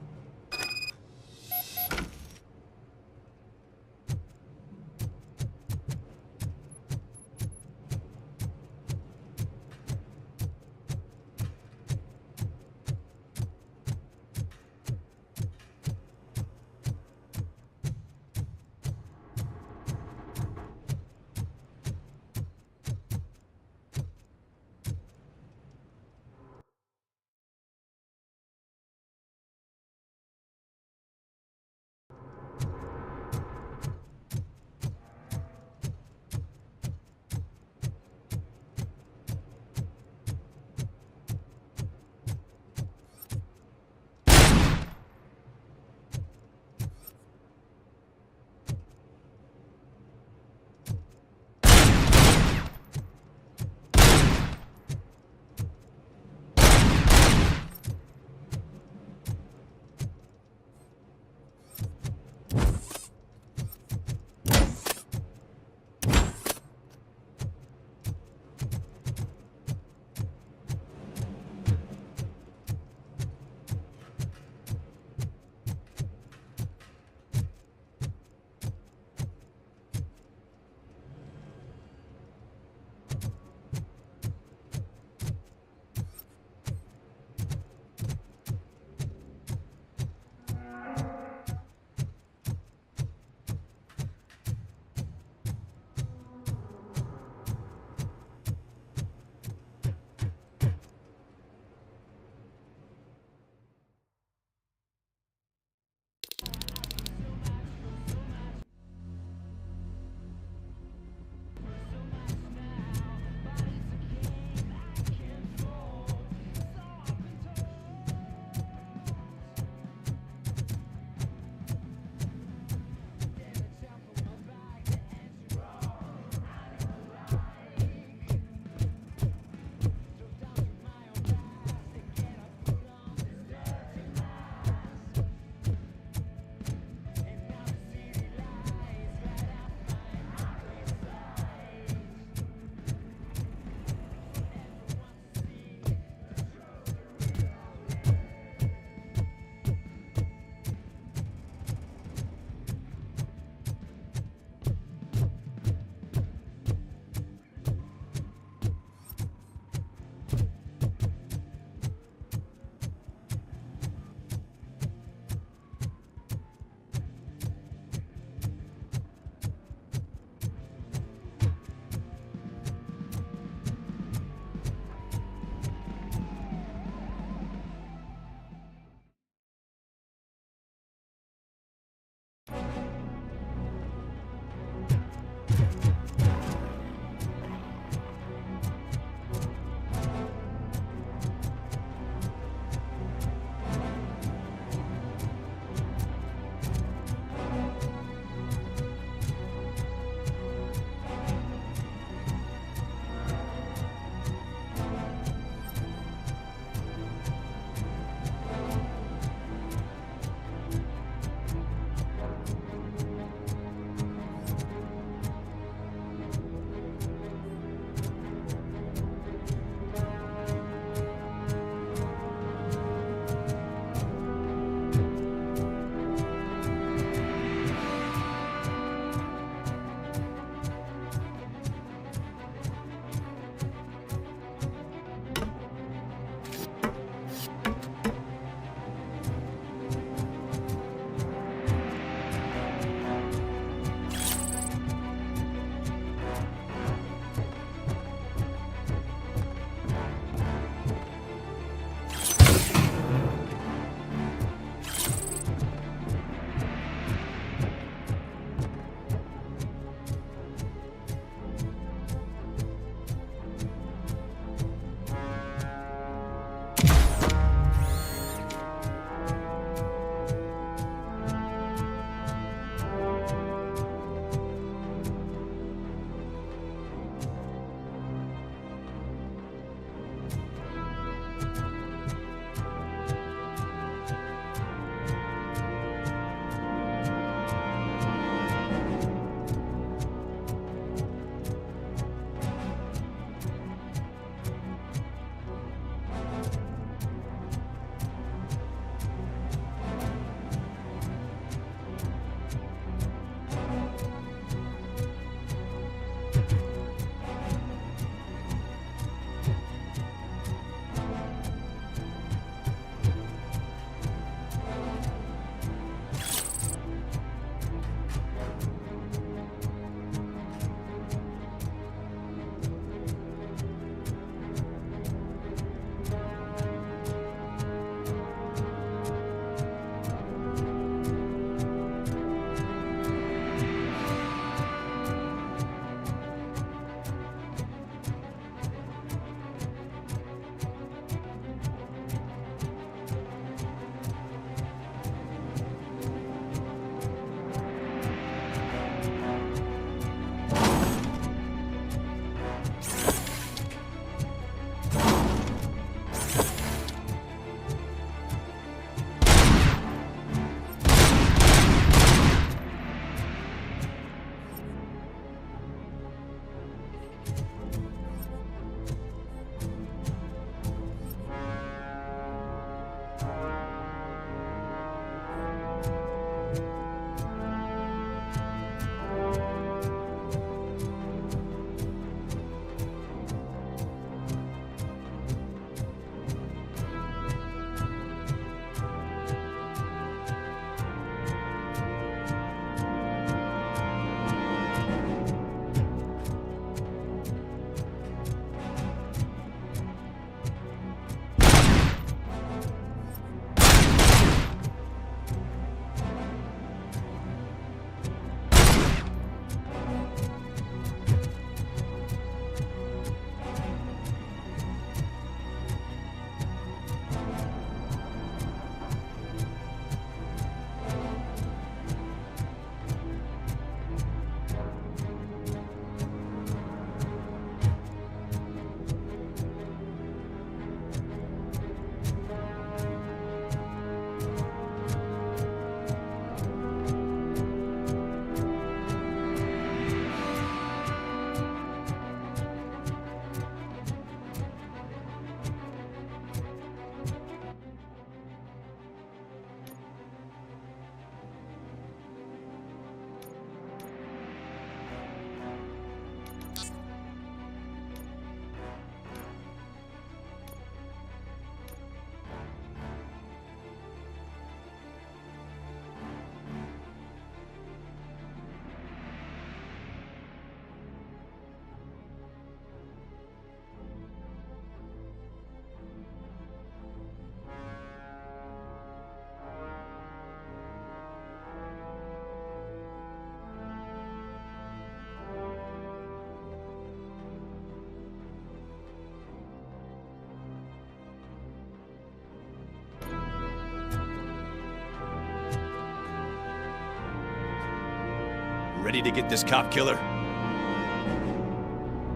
Ready to get this cop killer?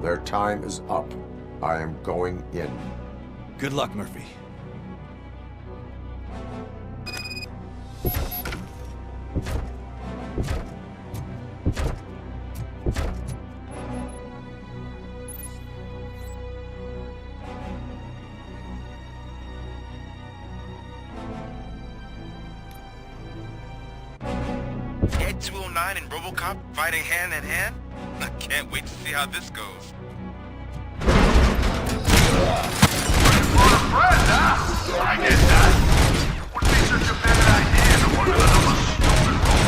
Their time is up. I am going in. Good luck, Murphy. Ed 209 and RoboCop fighting hand in hand? I can't wait to see how this goes. Friend, huh? I get that. Wouldn't be such a bad idea to work with another stupid robot.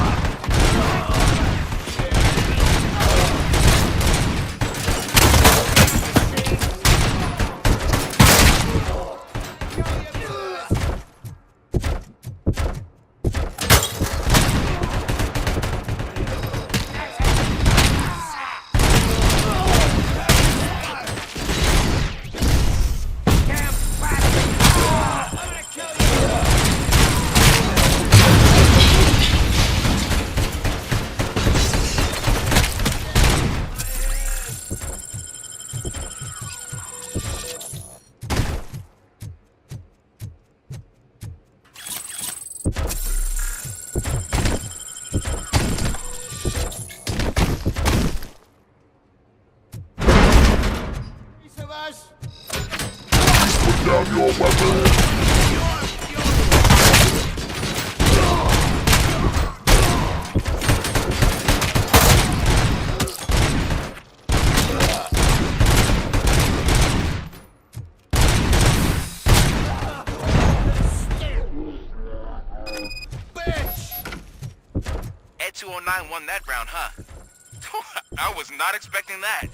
Ed 209 won that round, huh? I was not expecting that.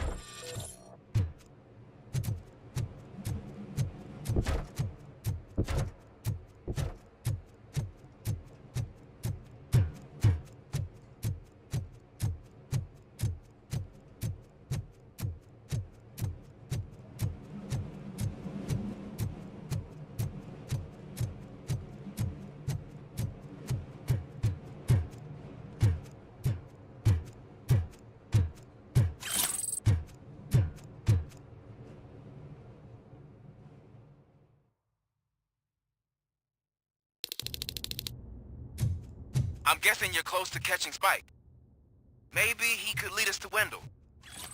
I'm guessing you're close to catching Spike. Maybe he could lead us to Wendell.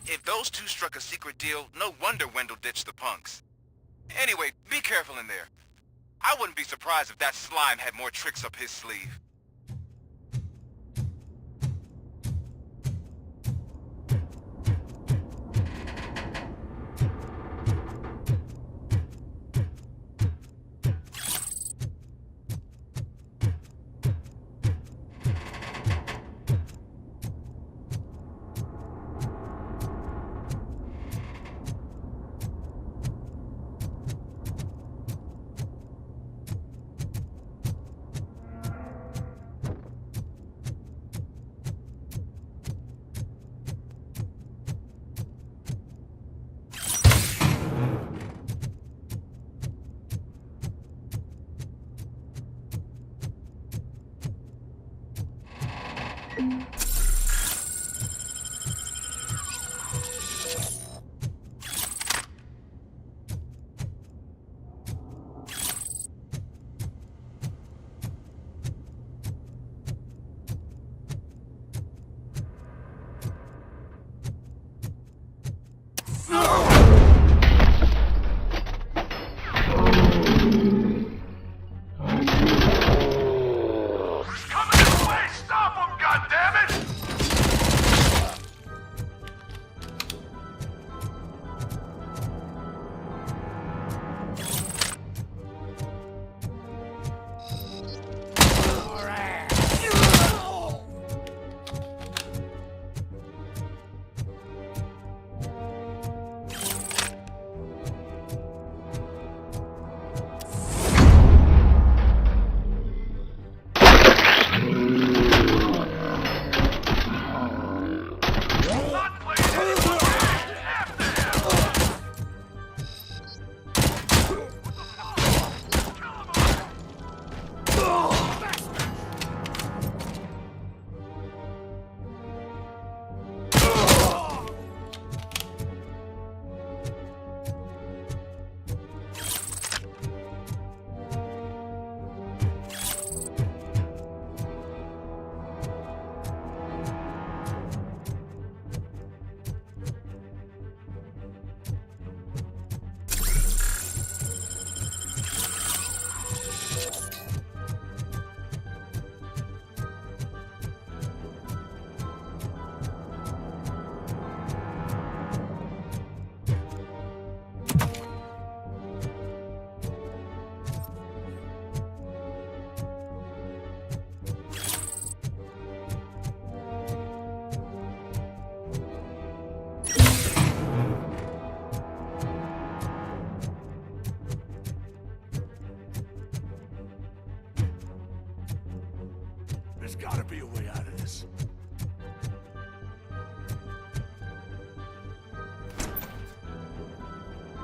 If those two struck a secret deal, no wonder Wendell ditched the punks. Anyway, be careful in there. I wouldn't be surprised if that slime had more tricks up his sleeve.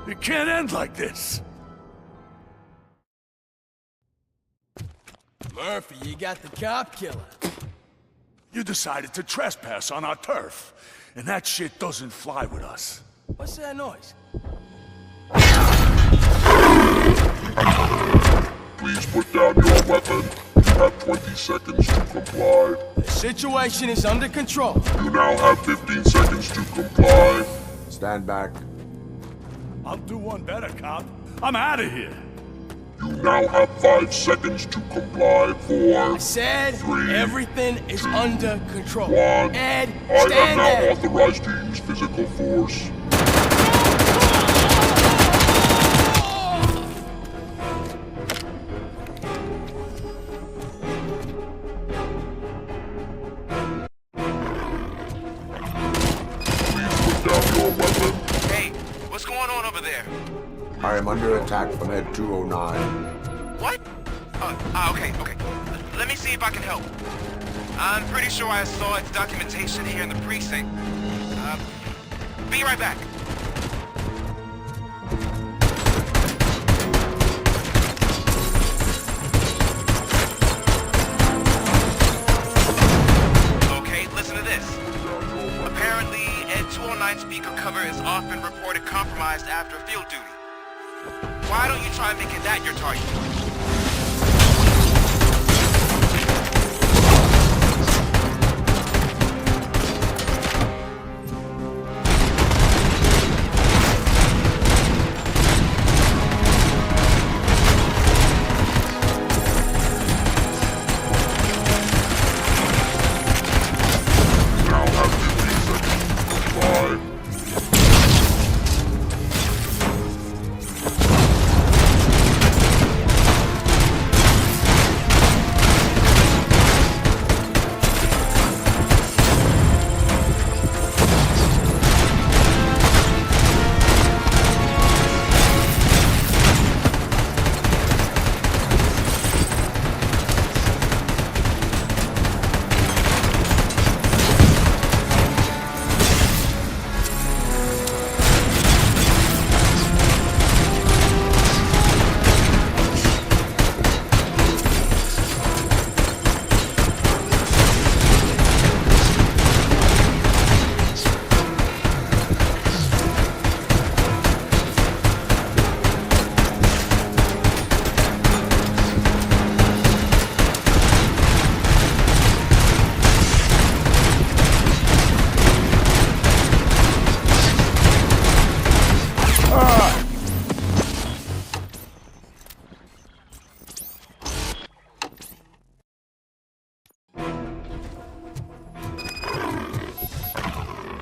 It can't end like this. Murphy, you got the cop killer. You decided to trespass on our turf, and that shit doesn't fly with us. What's that noise? Please put down your weapon. You have 20 seconds to comply. The situation is under control. You now have 15 seconds to comply. Stand back. I'll do one better, cop. I'm out of here. You now have 5 seconds to comply. 4, I said 3, everything is 2, under control. 1. Ed, I am stand now there. authorized to use physical force. Please put down your weapon. Hey, what's going on over there? I am under attack from Head 209. What? Okay. Let me see if I can help. I'm pretty sure I saw its documentation here in the precinct. Be right back. Okay, listen to this. Apparently, Ed 209 speaker cover is often reported compromised after field duty. Why don't you try making that your target? Now have 15 seconds to comply.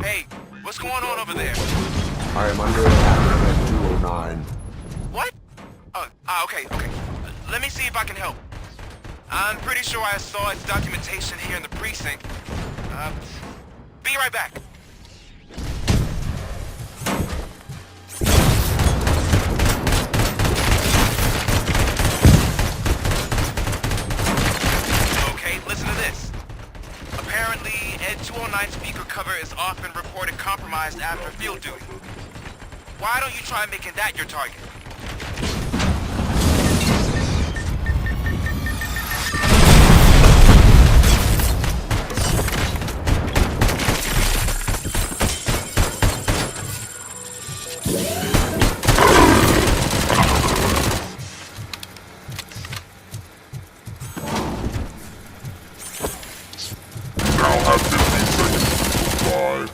Hey, what's going on over there? I am under attack from Head 209. What? Okay. Let me see if I can help. I'm pretty sure I saw its documentation here in the precinct. Be right back. Okay, listen to this. Apparently, Ed 209 speaker cover is often reported compromised after field duty. Why don't you try making that your target? Now have 15 seconds to comply.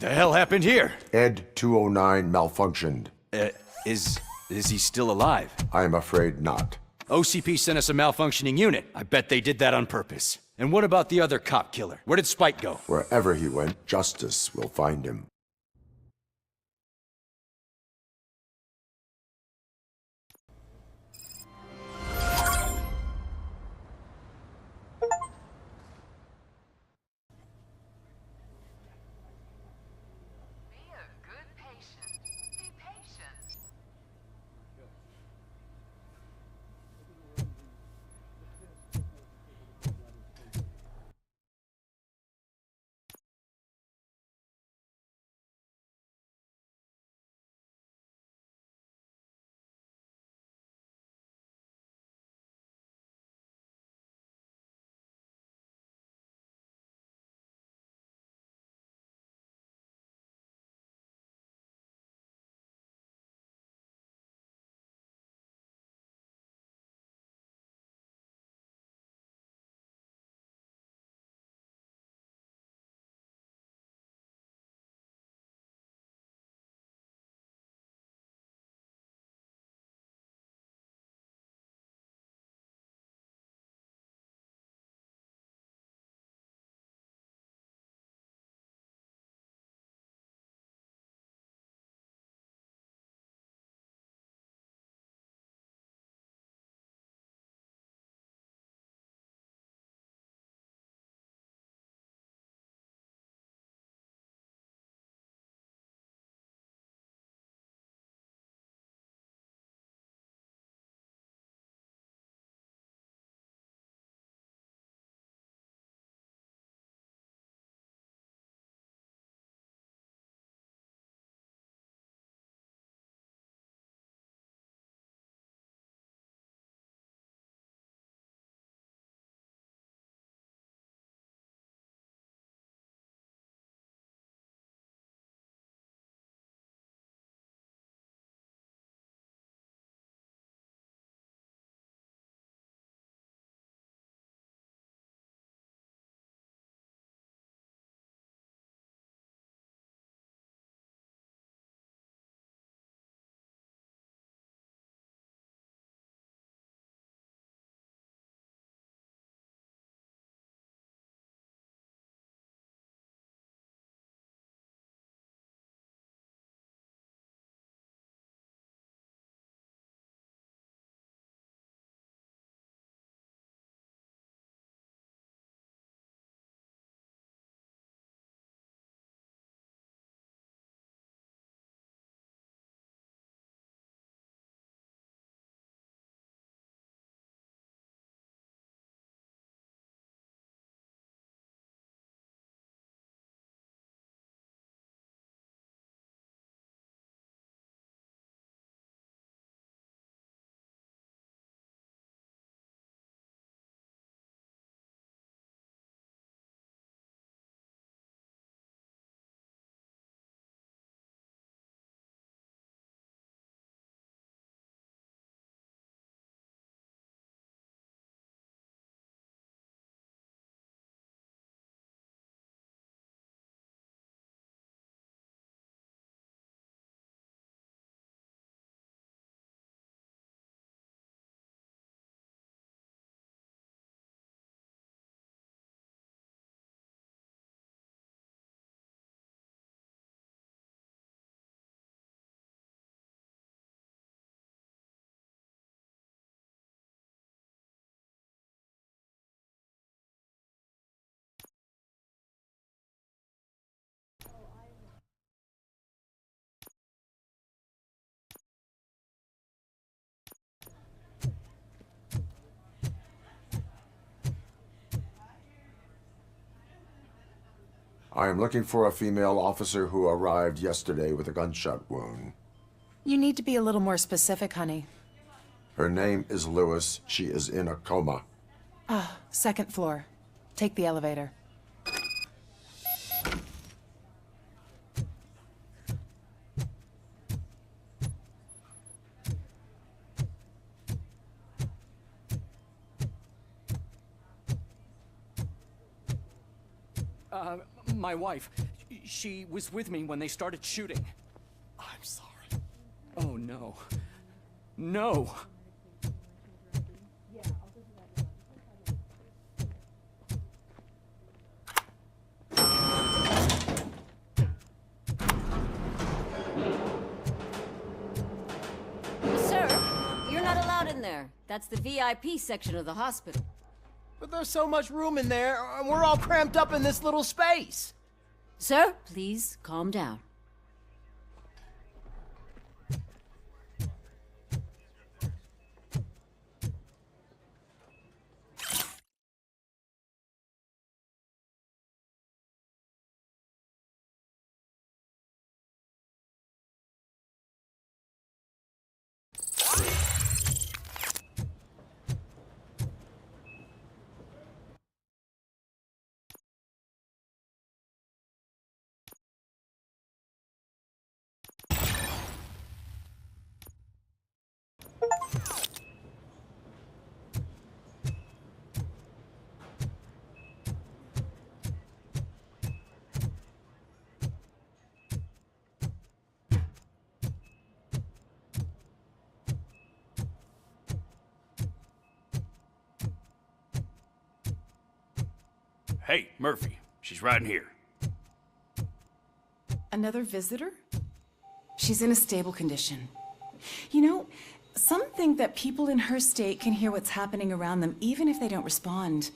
the hell happened here? Ed 209 malfunctioned. Is he still alive? I'm afraid not. OCP sent us a malfunctioning unit. I bet they did that on purpose. And what about the other cop killer? Where did Spike go? Wherever he went, justice will find him. I am looking for a female officer who arrived yesterday with a gunshot wound. You need to be a little more specific, honey. Her name is Lewis. She is in a coma. Ah, second floor. Take the elevator. My wife. She was with me when they started shooting. I'm sorry. Oh, no. No! Sir, you're not allowed in there. That's the VIP section of the hospital. But there's so much room in there, and we're all cramped up in this little space. Sir, please calm down. Hey, Murphy. She's right in here. Another visitor? She's in a stable condition. You know, some think that people in her state can hear what's happening around them even if they don't respond.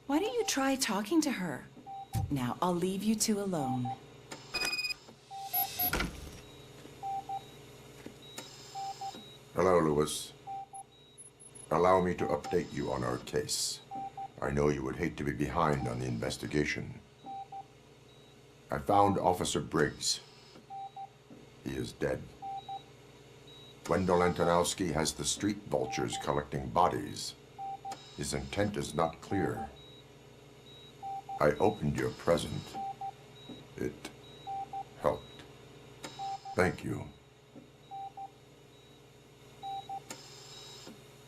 Why don't you try talking to her? Now, I'll leave you two alone. Hello, Lewis. Allow me to update you on our case. I know you would hate to be behind on the investigation. I found Officer Briggs. He is dead. Wendell Antonowski has the street vultures collecting bodies. His intent is not clear. I opened your present. It helped. Thank you.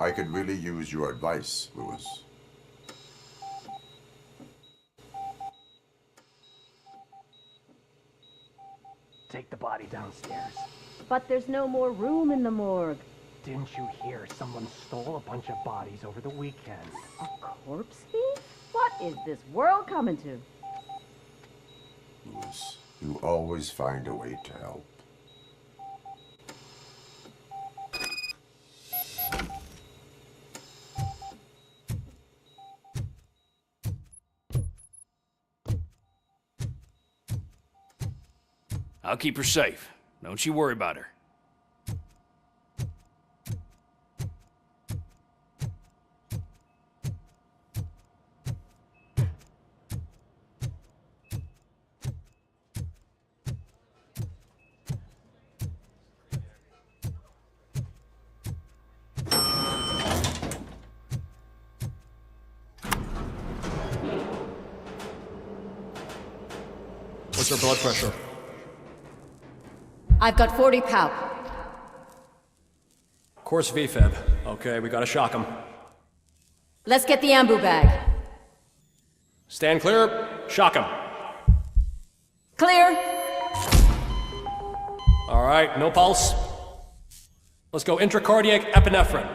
I could really use your advice, Lewis. Take the body downstairs. But there's no more room in the morgue. Didn't you hear someone stole a bunch of bodies over the weekend? A corpse thief? What is this world coming to? Lewis, you always find a way to help. I'll keep her safe. Don't you worry about her. What's her blood pressure? I've got 40 palp. Course VFib. Okay, we gotta shock him. Let's get the ambu bag. Stand clear. Shock him. Clear. All right, no pulse. Let's go intracardiac epinephrine.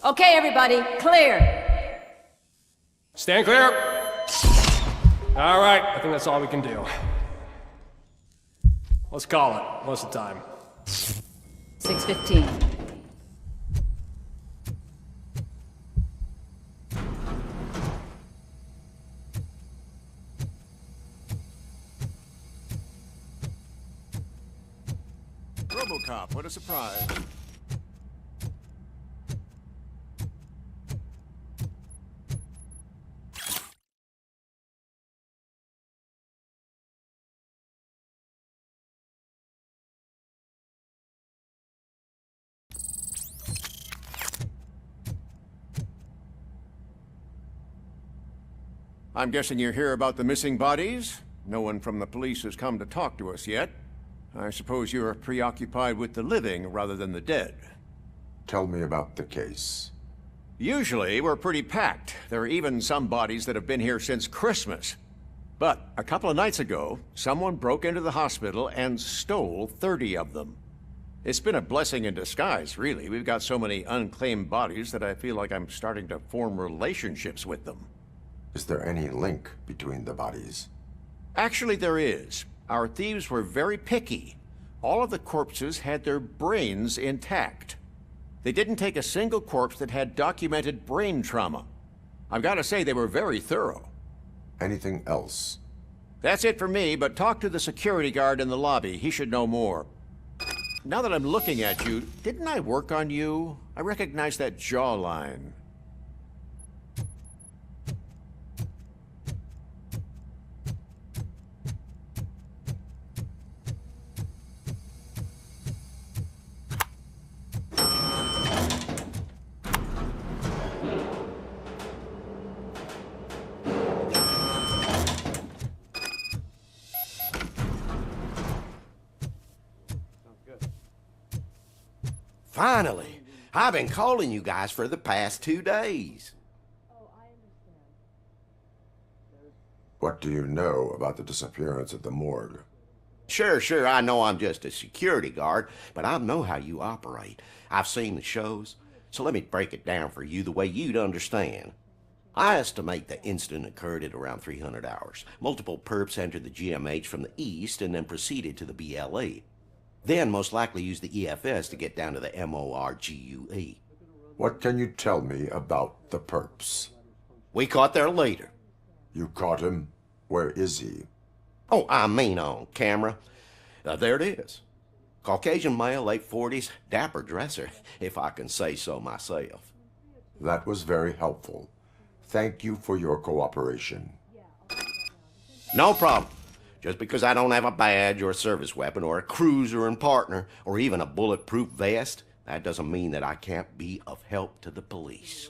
Okay, everybody, clear. Stand clear. All right, I think that's all we can do. Let's call it. What's the time? 6:15. RoboCop, what a surprise. I'm guessing you're here about the missing bodies? No one from the police has come to talk to us yet. I suppose you're preoccupied with the living rather than the dead. Tell me about the case. Usually, we're pretty packed. There are even some bodies that have been here since Christmas. But a couple of nights ago, someone broke into the hospital and stole 30 of them. It's been a blessing in disguise, really. We've got so many unclaimed bodies that I feel like I'm starting to form relationships with them. Is there any link between the bodies? Actually, there is. Our thieves were very picky. All of the corpses had their brains intact. They didn't take a single corpse that had documented brain trauma. I've got to say, they were very thorough. Anything else? That's it for me, but talk to the security guard in the lobby. He should know more. Now that I'm looking at you, didn't I work on you? I recognize that jawline. Finally! I've been calling you guys for the past 2 days. What do you know about the disappearance at the morgue? Sure, I know I'm just a security guard, but I know how you operate. I've seen the shows, so let me break it down for you the way you'd understand. I estimate the incident occurred at around 300 hours. Multiple perps entered the GMH from the east and then proceeded to the BLE. Then most likely used the EFS to get down to the MORGUE. What can you tell me about the perps? We caught their leader. You caught him? Where is he? Oh, I mean on camera. There it is. Caucasian male, late 40s, dapper dresser, if I can say so myself. That was very helpful. Thank you for your cooperation. No problem. Just because I don't have a badge or a service weapon or a cruiser and partner or even a bulletproof vest, that doesn't mean that I can't be of help to the police.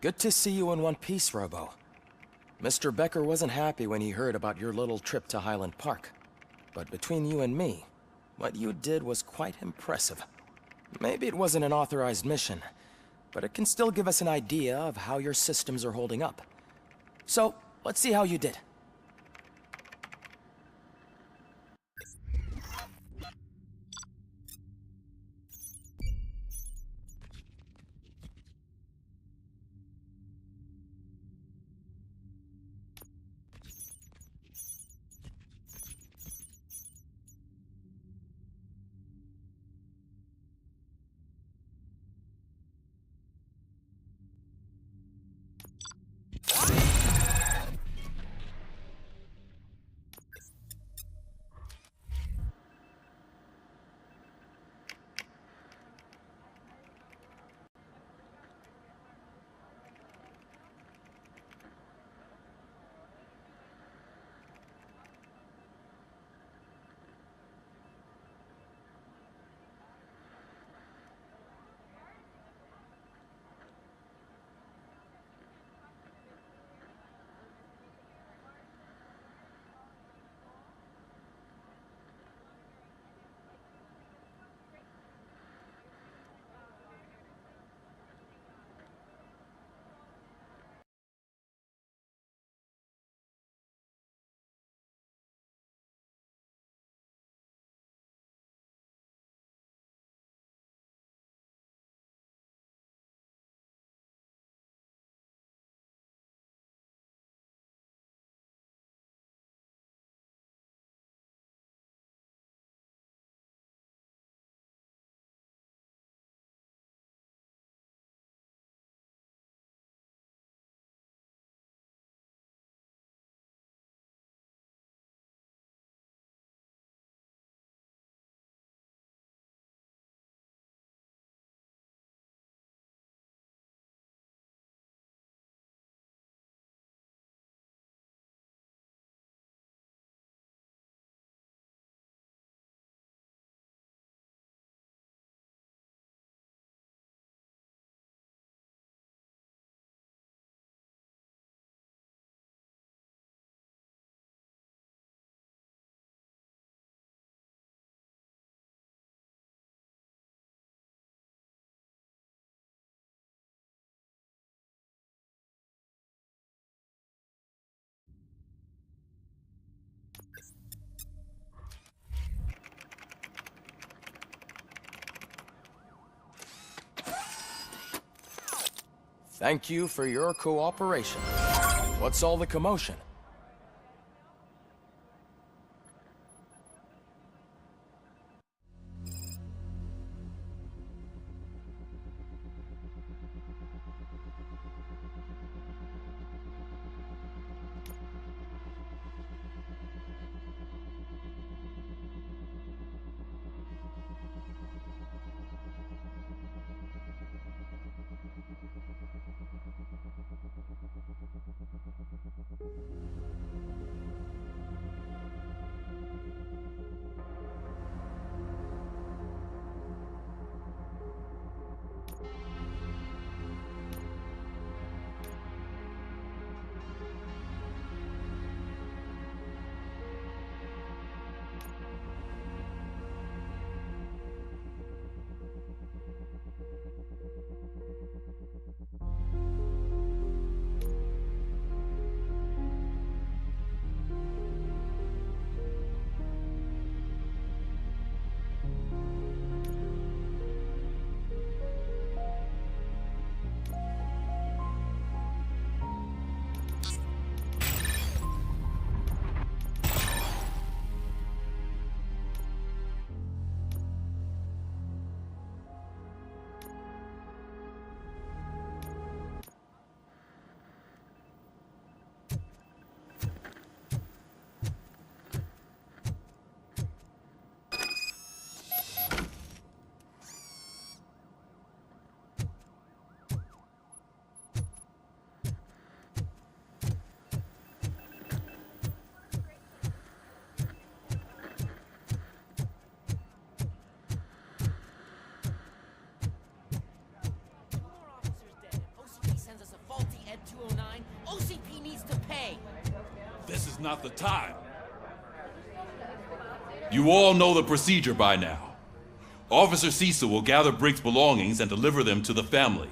Good to see you in one piece, Robo. Mr. Becker wasn't happy when he heard about your little trip to Highland Park. But between you and me, what you did was quite impressive. Maybe it wasn't an authorized mission, but it can still give us an idea of how your systems are holding up. So, let's see how you did. Thank you for your cooperation. What's all the commotion? OCP needs to pay. This is not the time. You all know the procedure by now. Officer Cecil will gather Briggs' belongings and deliver them to the family.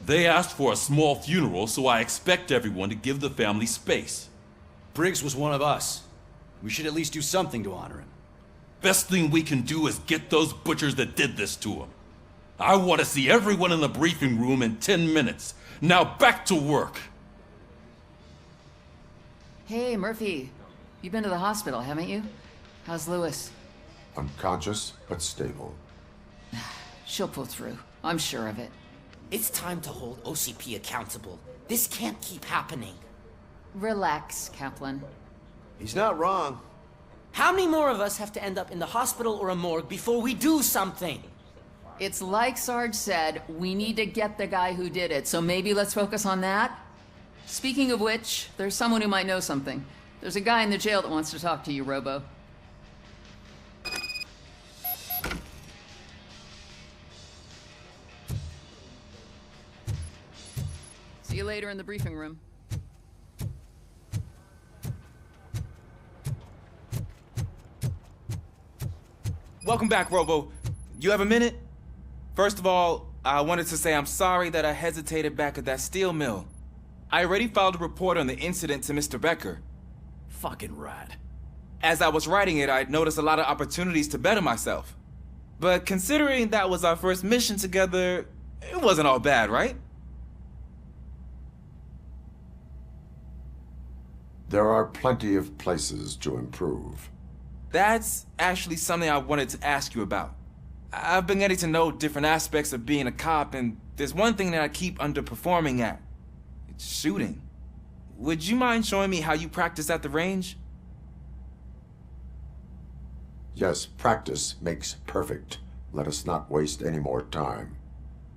They asked for a small funeral, so I expect everyone to give the family space. Briggs was one of us. We should at least do something to honor him. Best thing we can do is get those butchers that did this to him. I want to see everyone in the briefing room in 10 minutes. Now back to work. Hey, Murphy. You've been to the hospital, haven't you? How's Lewis? Unconscious, but stable. She'll pull through. I'm sure of it. It's time to hold OCP accountable. This can't keep happening. Relax, Kaplan. He's not wrong. How many more of us have to end up in the hospital or a morgue before we do something? It's like Sarge said, we need to get the guy who did it, so maybe let's focus on that? Speaking of which, there's someone who might know something. There's a guy in the jail that wants to talk to you, Robo. See you later in the briefing room. Welcome back, Robo. You have a minute? First of all, I wanted to say I'm sorry that I hesitated back at that steel mill. I already filed a report on the incident to Mr. Becker. Fucking rad. As I was writing it, I'd noticed a lot of opportunities to better myself. But considering that was our first mission together, it wasn't all bad, right? There are plenty of places to improve. That's actually something I wanted to ask you about. I've been getting to know different aspects of being a cop, and there's one thing that I keep underperforming at. It's shooting. Would you mind showing me how you practice at the range? Yes, practice makes perfect. Let us not waste any more time.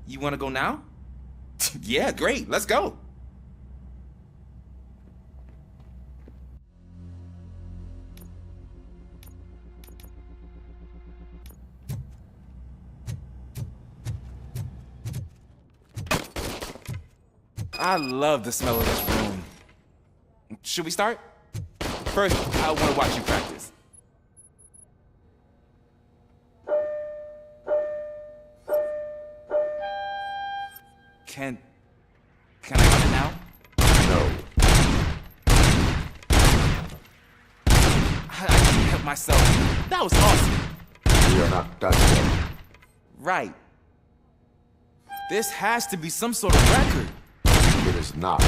You want to go now? Yeah, great. Let's go. I love the smell of this room. Should we start? First, I want to watch you practice. Can I run it now? No. I can't help myself. That was awesome. We are not done yet. Right. This has to be some sort of record. is not.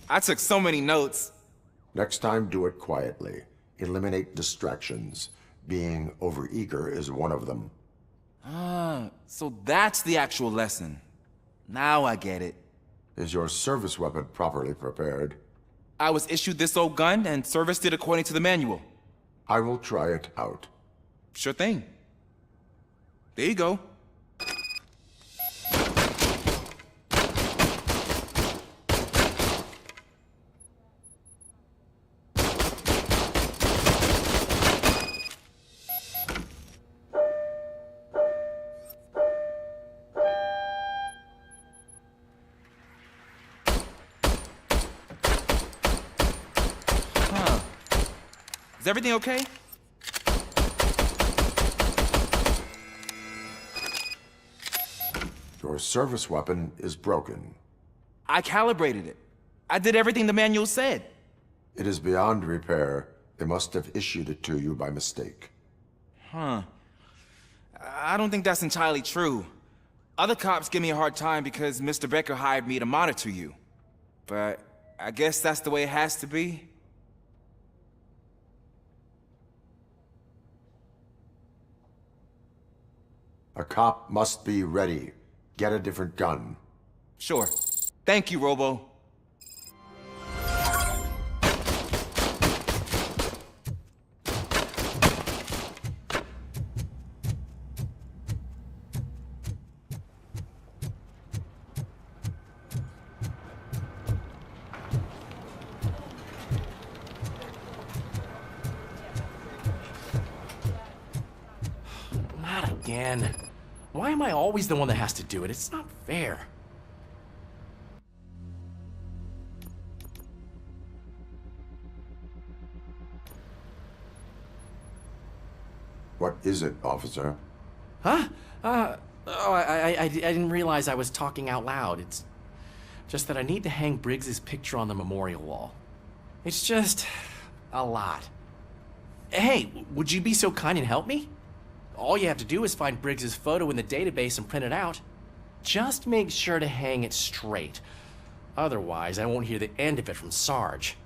I took so many notes. Next time, do it quietly. Eliminate distractions. Being overeager is one of them. Ah, so that's the actual lesson. Now I get it. Is your service weapon properly prepared? I was issued this old gun and serviced it according to the manual. I will try it out. Sure thing. There you go. Is everything okay? Your service weapon is broken. I calibrated it. I did everything the manual said. It is beyond repair. They must have issued it to you by mistake. Huh. I don't think that's entirely true. Other cops give me a hard time because Mr. Becker hired me to monitor you. But I guess that's the way it has to be. A cop must be ready. Get a different gun. Sure. Thank you, Robo. Not again. Why am I always the one that has to do it? It's not fair. What is it, officer? Huh? I didn't realize I was talking out loud. It's Just that I need to hang Briggs's picture on the memorial wall. It's just a lot. Hey, would you be so kind and help me? All you have to do is find Briggs's photo in the database and print it out. Just make sure to hang it straight. Otherwise, I won't hear the end of it from Sarge.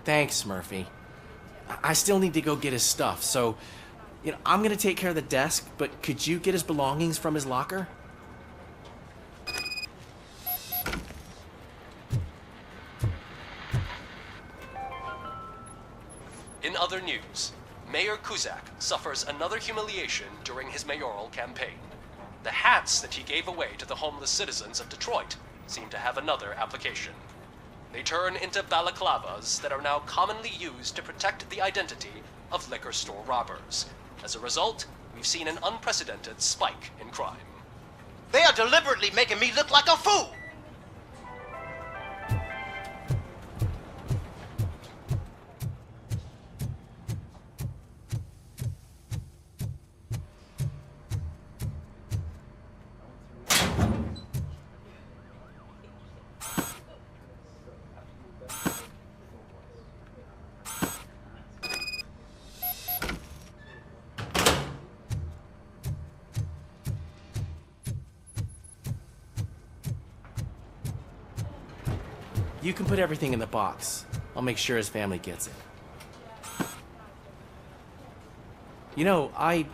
Thanks, Murphy. I still need to go get his stuff, so, I'm gonna take care of the desk, but could you get his belongings from his locker? In other news, Mayor Kuzak suffers another humiliation during his mayoral campaign. The hats that he gave away to the homeless citizens of Detroit seem to have another application. They turn into balaclavas that are now commonly used to protect the identity of liquor store robbers. As a result, we've seen an unprecedented spike in crime. They are deliberately making me look like a fool! You can put everything in the box. I'll make sure his family gets it. I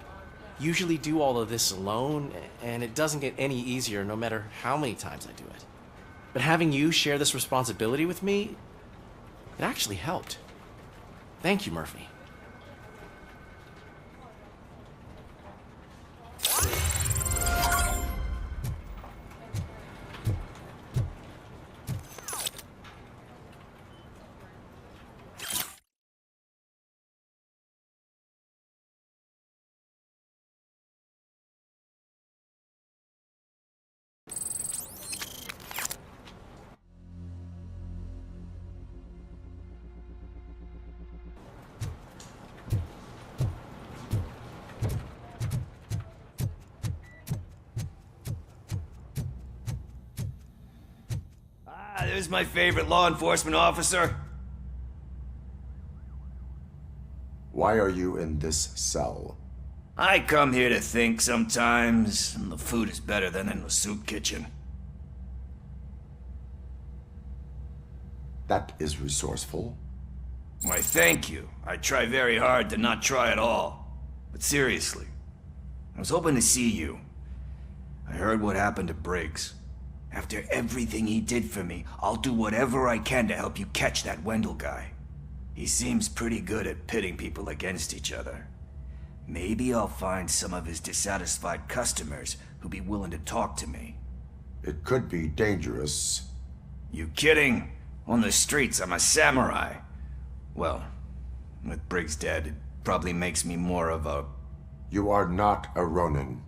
usually do all of this alone, and it doesn't get any easier no matter how many times I do it. But having you share this responsibility with me, it actually helped. Thank you, Murphy. There's my favorite law enforcement officer. Why are you in this cell? I come here to think sometimes, and the food is better than in the soup kitchen. That is resourceful. Why, thank you. I try very hard to not try at all. But seriously, I was hoping to see you. I heard what happened to Briggs. After everything he did for me, I'll do whatever I can to help you catch that Wendell guy. He seems pretty good at pitting people against each other. Maybe I'll find some of his dissatisfied customers who'll be willing to talk to me. It could be dangerous. You kidding? On the streets, I'm a samurai. Well, with Briggs dead, it probably makes me more of a... You are not a Ronin.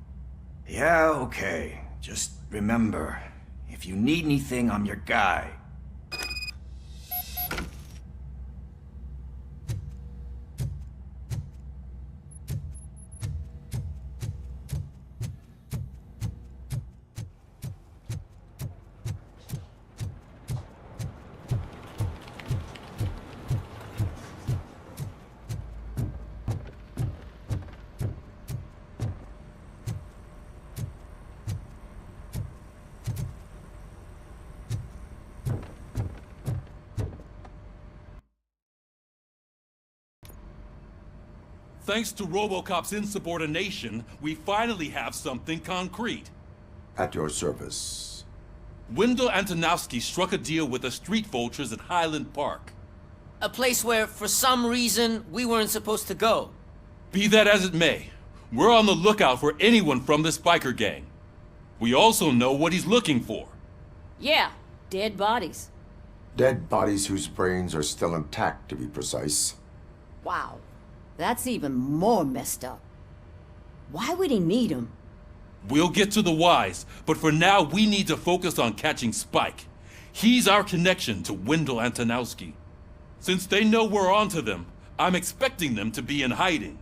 Yeah, okay. Just remember, if you need anything, I'm your guy. Thanks to RoboCop's insubordination, we finally have something concrete. At your service. Wendell Antonowski struck a deal with the street vultures at Highland Park. A place where, for some reason, we weren't supposed to go. Be that as it may, we're on the lookout for anyone from this biker gang. We also know what he's looking for. Yeah, dead bodies. Dead bodies whose brains are still intact, to be precise. Wow, that's even more messed up. Why would he need them? We'll get to the whys, but for now we need to focus on catching Spike. He's our connection to Wendell Antonowski. Since they know we're onto them, I'm expecting them to be in hiding.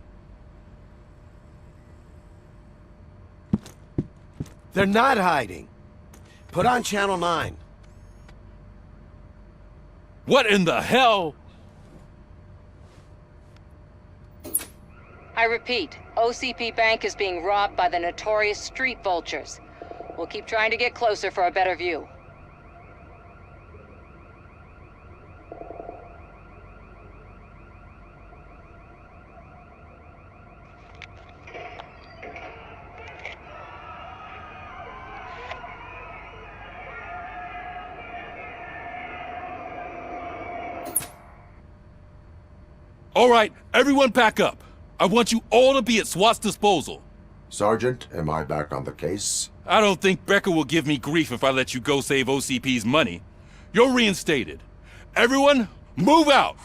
They're not hiding. Put on Channel 9. What in the hell? I repeat, OCP Bank is being robbed by the notorious street vultures. We'll keep trying to get closer for a better view. All right, everyone pack up. I want you all to be at SWAT's disposal. Sergeant, am I back on the case? I don't think Becker will give me grief if I let you go save OCP's money. You're reinstated. Everyone, move out!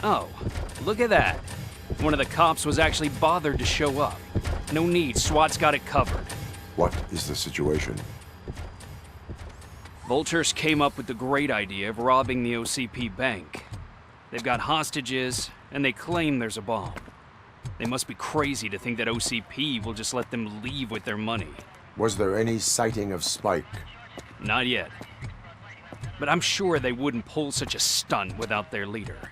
Oh, look at that. One of the cops was actually bothered to show up. No need, SWAT's got it covered. What is the situation? Vultures came up with the great idea of robbing the OCP bank. They've got hostages, and they claim there's a bomb. They must be crazy to think that OCP will just let them leave with their money. Was there any sighting of Spike? Not yet. But I'm sure they wouldn't pull such a stunt without their leader.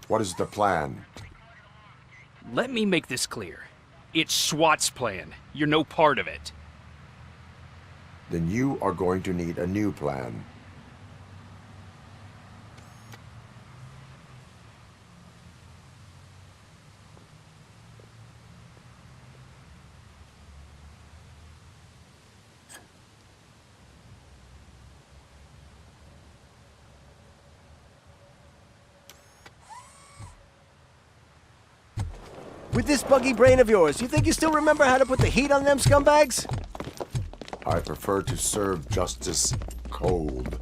What is the plan? Let me make this clear. It's SWAT's plan. You're no part of it. Then you are going to need a new plan. With this buggy brain of yours, you think you still remember how to put the heat on them scumbags? I prefer to serve justice cold.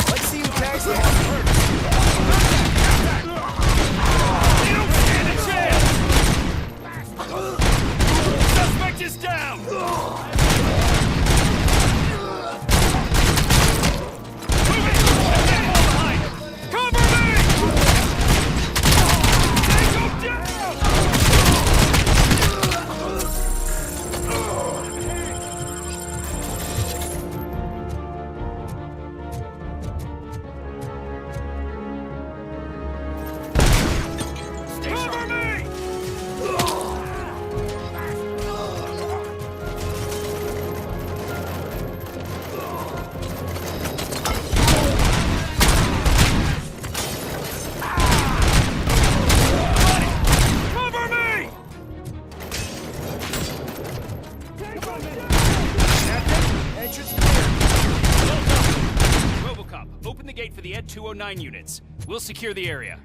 Let's see you taxi. entrance clear. Well done. RoboCop, open the gate for the Ed 209 units. We'll secure the area.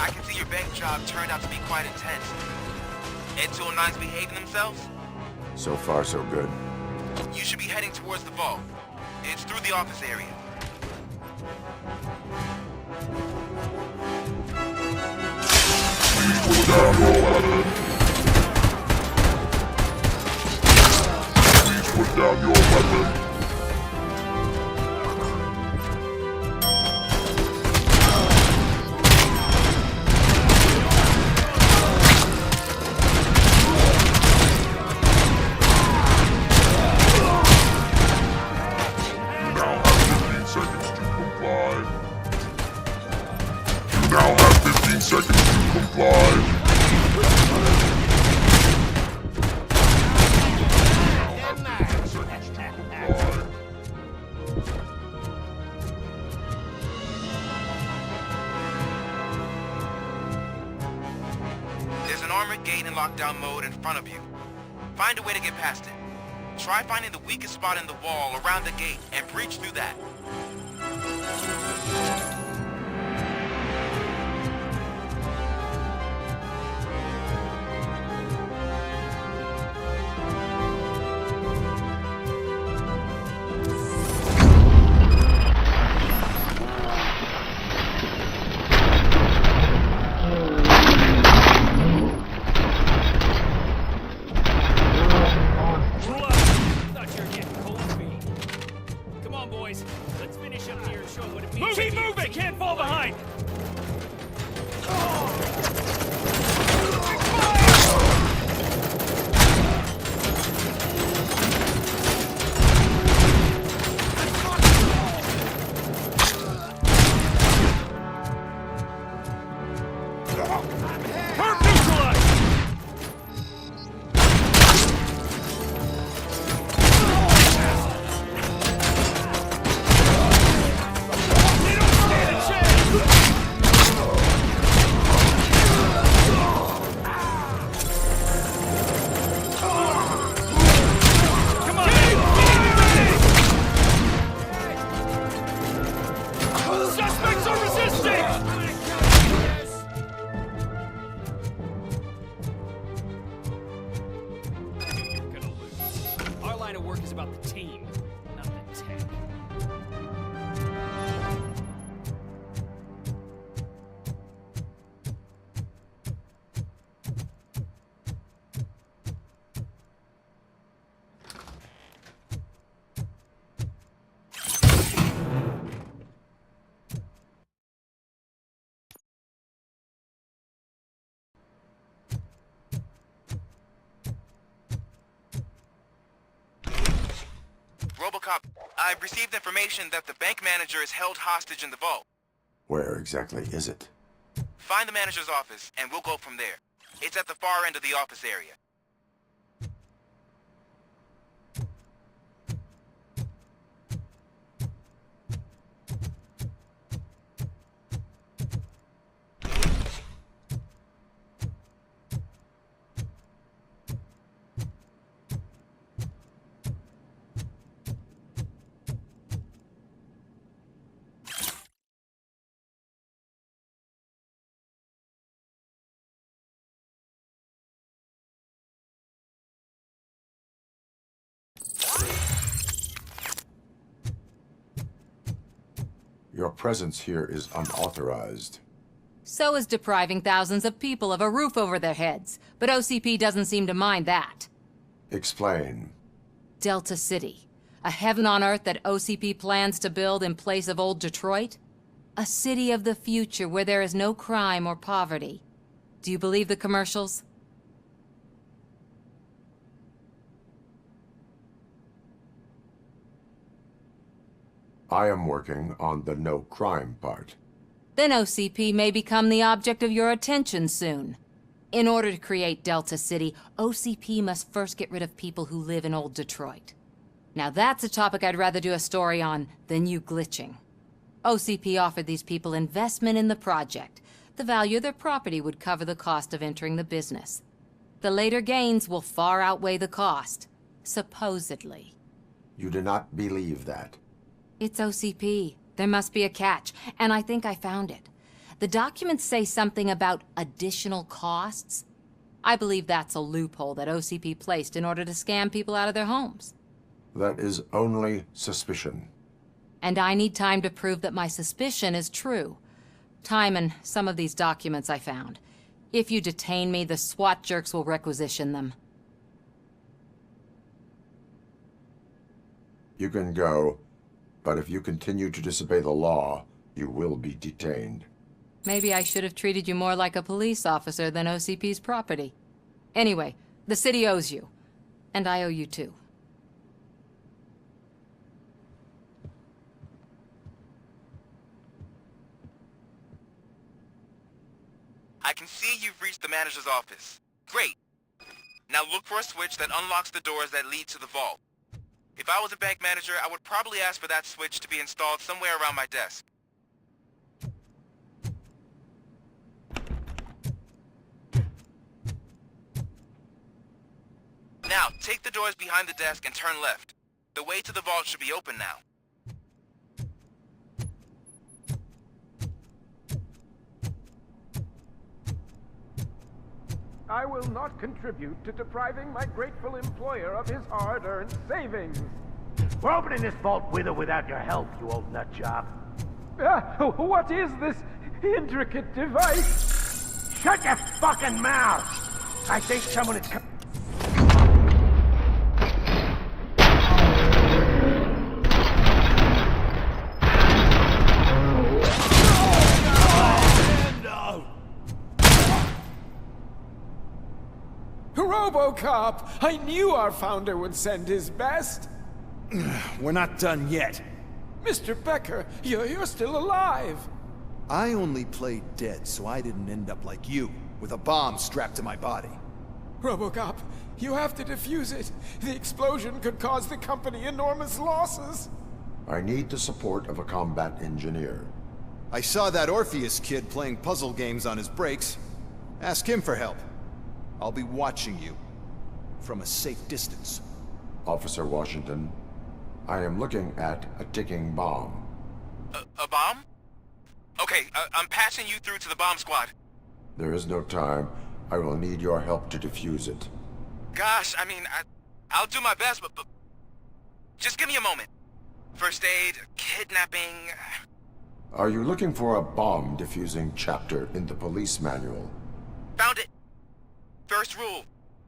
I can see your bank job turned out to be quite intense. Ed 209's behaving themselves? So far, so good. You should be heading towards the vault. It's through the office area. Please put down your weapon. Please put down your weapon. Seconds to comply. There's an armored gate in lockdown mode in front of you. Find a way to get past it. Try finding the weakest spot in the wall around the gate and breach through that. RoboCop, I've received information that the bank manager is held hostage in the vault. Where exactly is it? Find the manager's office, and we'll go from there. It's at the far end of the office area. Your presence here is unauthorized. So is depriving thousands of people of a roof over their heads. But OCP doesn't seem to mind that. Explain. Delta City. A heaven on earth that OCP plans to build in place of old Detroit? A city of the future where there is no crime or poverty. Do you believe the commercials? I am working on the no crime part. Then OCP may become the object of your attention soon. In order to create Delta City, OCP must first get rid of people who live in old Detroit. Now that's a topic I'd rather do a story on than you glitching. OCP offered these people investment in the project. The value of their property would cover the cost of entering the business. The later gains will far outweigh the cost. Supposedly. You do not believe that? It's OCP. There must be a catch, and I think I found it. The documents say something about additional costs. I believe that's a loophole that OCP placed in order to scam people out of their homes. That is only suspicion. And I need time to prove that my suspicion is true. Time and some of these documents I found. If you detain me, the SWAT jerks will requisition them. You can go, but if you continue to disobey the law, you will be detained. Maybe I should have treated you more like a police officer than OCP's property. Anyway, the city owes you. And I owe you too. I can see you've reached the manager's office. Great. Now look for a switch that unlocks the doors that lead to the vault. If I was a bank manager, I would probably ask for that switch to be installed somewhere around my desk. Now, take the doors behind the desk and turn left. The way to the vault should be open now. I will not contribute to depriving my grateful employer of his hard-earned savings. We're opening this vault with or without your help, you old nut job. What is this intricate device? Shut your fucking mouth! I think someone is RoboCop! I knew our founder would send his best! We're not done yet. Mr. Becker, you're still alive! I only played dead so I didn't end up like you, with a bomb strapped to my body. RoboCop, you have to defuse it. The explosion could cause the company enormous losses. I need the support of a combat engineer. I saw that Orpheus kid playing puzzle games on his breaks. Ask him for help. I'll be watching you from a safe distance. Officer Washington, I am looking at a ticking bomb. A bomb? Okay, I'm passing you through to the bomb squad. There is no time. I will need your help to defuse it. Gosh, I mean, I'll do my best, but just give me a moment. First aid, kidnapping... Are you looking for a bomb defusing chapter in the police manual? Found it. First rule,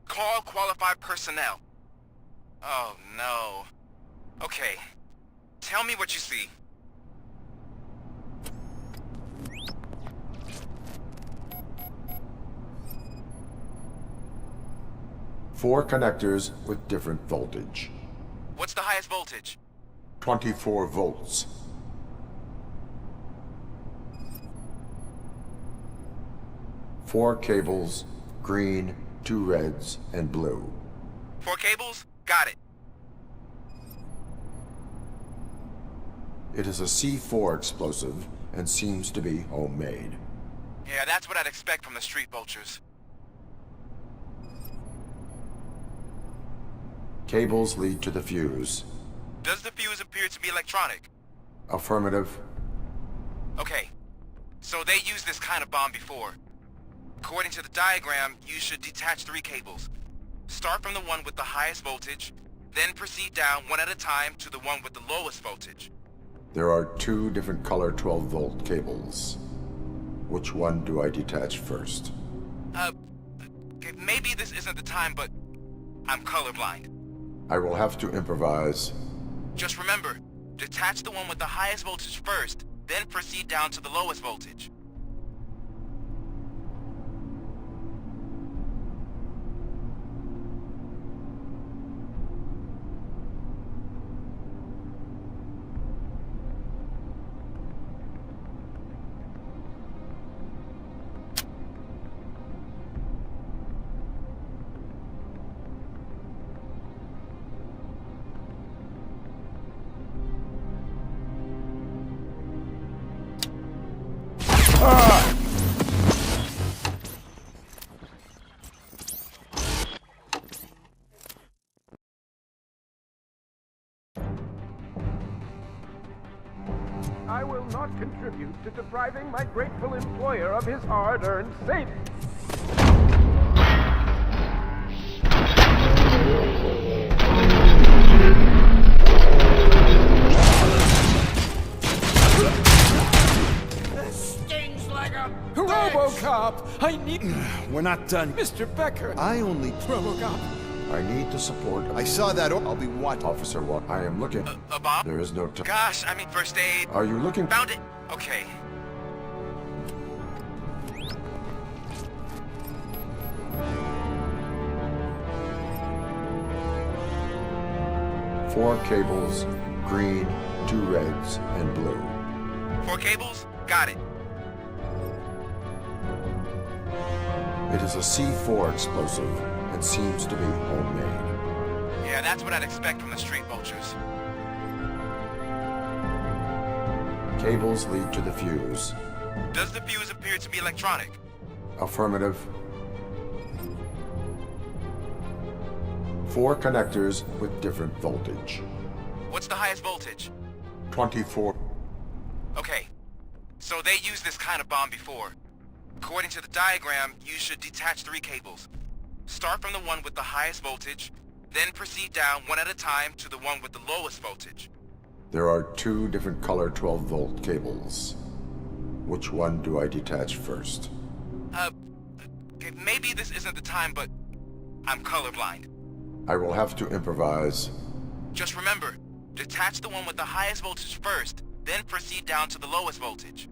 call qualified personnel. Oh no. Okay, tell me what you see. Four connectors with different voltage. What's the highest voltage? 24 volts. Four cables, green, 2 reds, and blue. 4 cables? Got it. It is a C4 explosive and seems to be homemade. Yeah, that's what I'd expect from the street vultures. Cables lead to the fuse. Does the fuse appear to be electronic? Affirmative. Okay, so they used this kind of bomb before. According to the diagram, you should detach 3 cables. Start from the one with the highest voltage, then proceed down one at a time to the one with the lowest voltage. There are two different color 12-volt cables. Which one do I detach first? Okay, maybe this isn't the time, but I'm colorblind. I will have to improvise. Just remember, detach the one with the highest voltage first, then proceed down to the lowest voltage. I will not contribute to depriving my grateful employer of his hard-earned savings. This stings like a RoboCop! I need... We're not done. Mr. Becker! I only... RoboCop! I need the support. I saw that. I'll be watching. Officer, what? I am looking. A bomb? There is no time. Gosh, I mean first aid. Are you looking? Found it. Okay. Four cables, green, 2 reds, and blue. 4 cables? Got it. It is a C4 explosive and seems to be homemade. Yeah, that's what I'd expect from the street vultures. Cables lead to the fuse. Does the fuse appear to be electronic? Affirmative. 4 connectors with different voltage. What's the highest voltage? 24. Okay, so they used this kind of bomb before. According to the diagram, you should detach 3 cables. Start from the one with the highest voltage, then proceed down one at a time to the one with the lowest voltage. There are 2 different color 12-volt cables. Which one do I detach first? Okay, maybe this isn't the time, but I'm colorblind. I will have to improvise. Just remember, detach the one with the highest voltage first, then proceed down to the lowest voltage.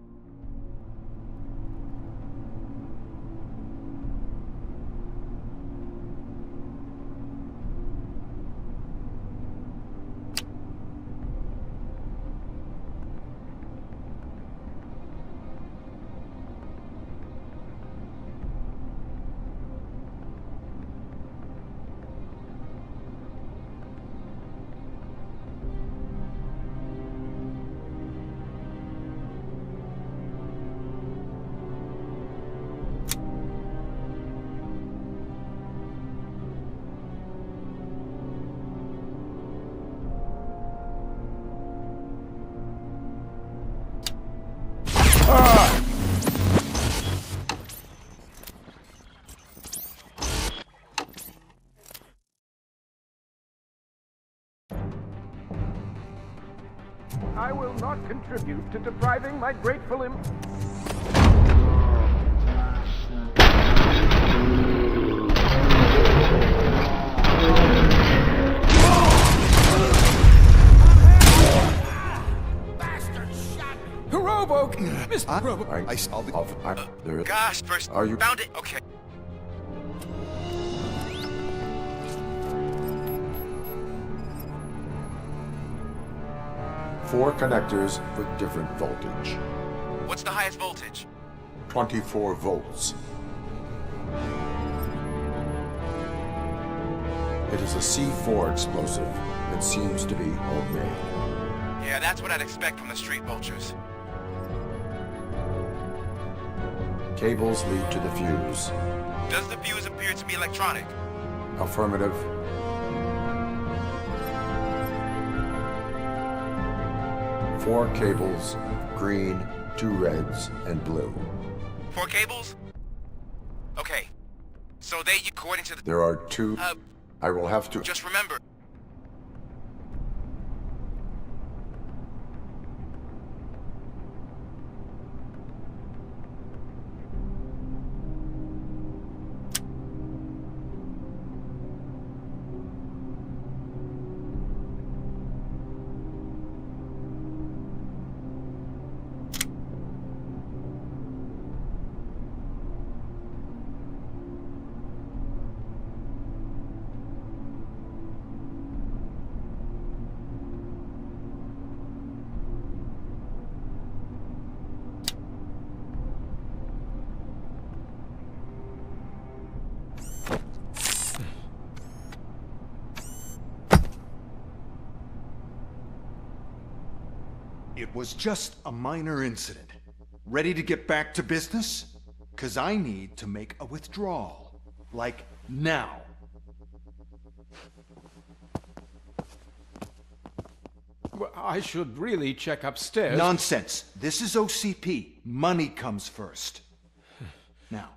I will not contribute to depriving my grateful Mr. Robo... I'll be off. There is... Gosh, first... Are you... Found it? Okay. Four connectors with different voltage. What's the highest voltage? 24 volts. It is a C4 explosive and seems to be homemade. Yeah, that's what I'd expect from the street vultures. Cables lead to the fuse. Does the fuse appear to be electronic? Affirmative. Four cables, green, 2 reds, and blue. 4 cables? Okay. So they, according to the... There are 2... I will have to... Just remember... It was just a minor incident. Ready to get back to business? 'Cause I need to make a withdrawal. Like, now. Well, I should really check upstairs. Nonsense. This is OCP. Money comes first. Now,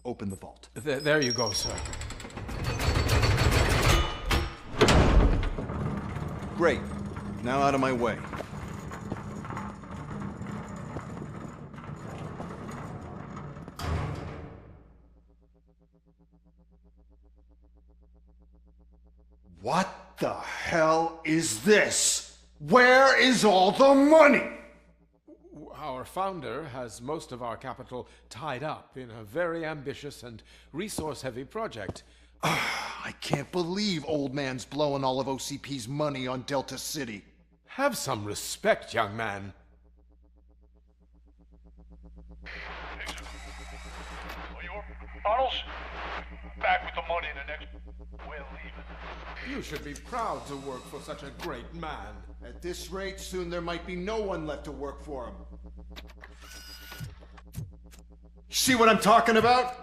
open the vault. There you go, sir. Great. Now out of my way. What the hell is this? Where is all the money? Our founder has most of our capital tied up in a very ambitious and resource-heavy project. I can't believe old man's blowing all of OCP's money on Delta City. Have some respect, young man. Bottles? Back with the money in the next... We're leaving. You should be proud to work for such a great man. At this rate, soon there might be no one left to work for him. See what I'm talking about?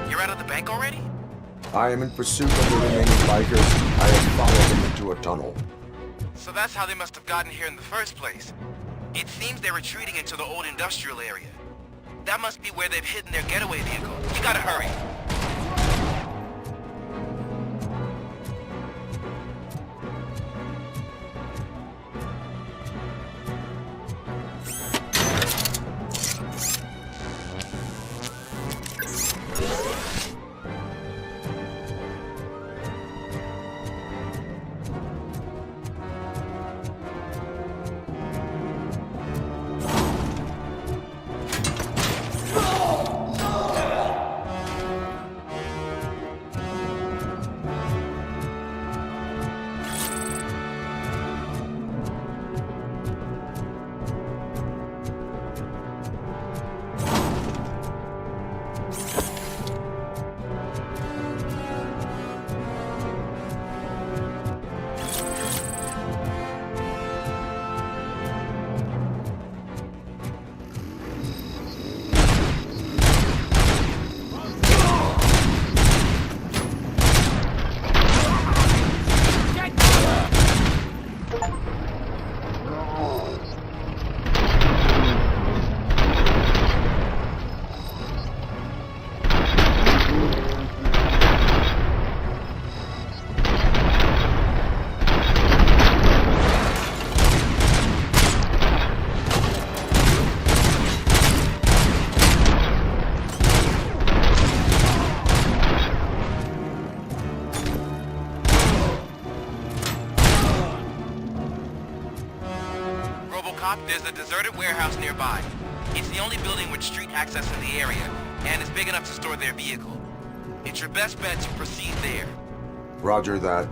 You're out of the bank already? I am in pursuit of the remaining bikers. I have followed them into a tunnel. So that's how they must have gotten here in the first place. It seems they're retreating into the old industrial area. That must be where they've hidden their getaway vehicle. You gotta hurry. There's a deserted warehouse nearby. It's the only building with street access in the area, and is big enough to store their vehicle. It's your best bet to proceed there. Roger that.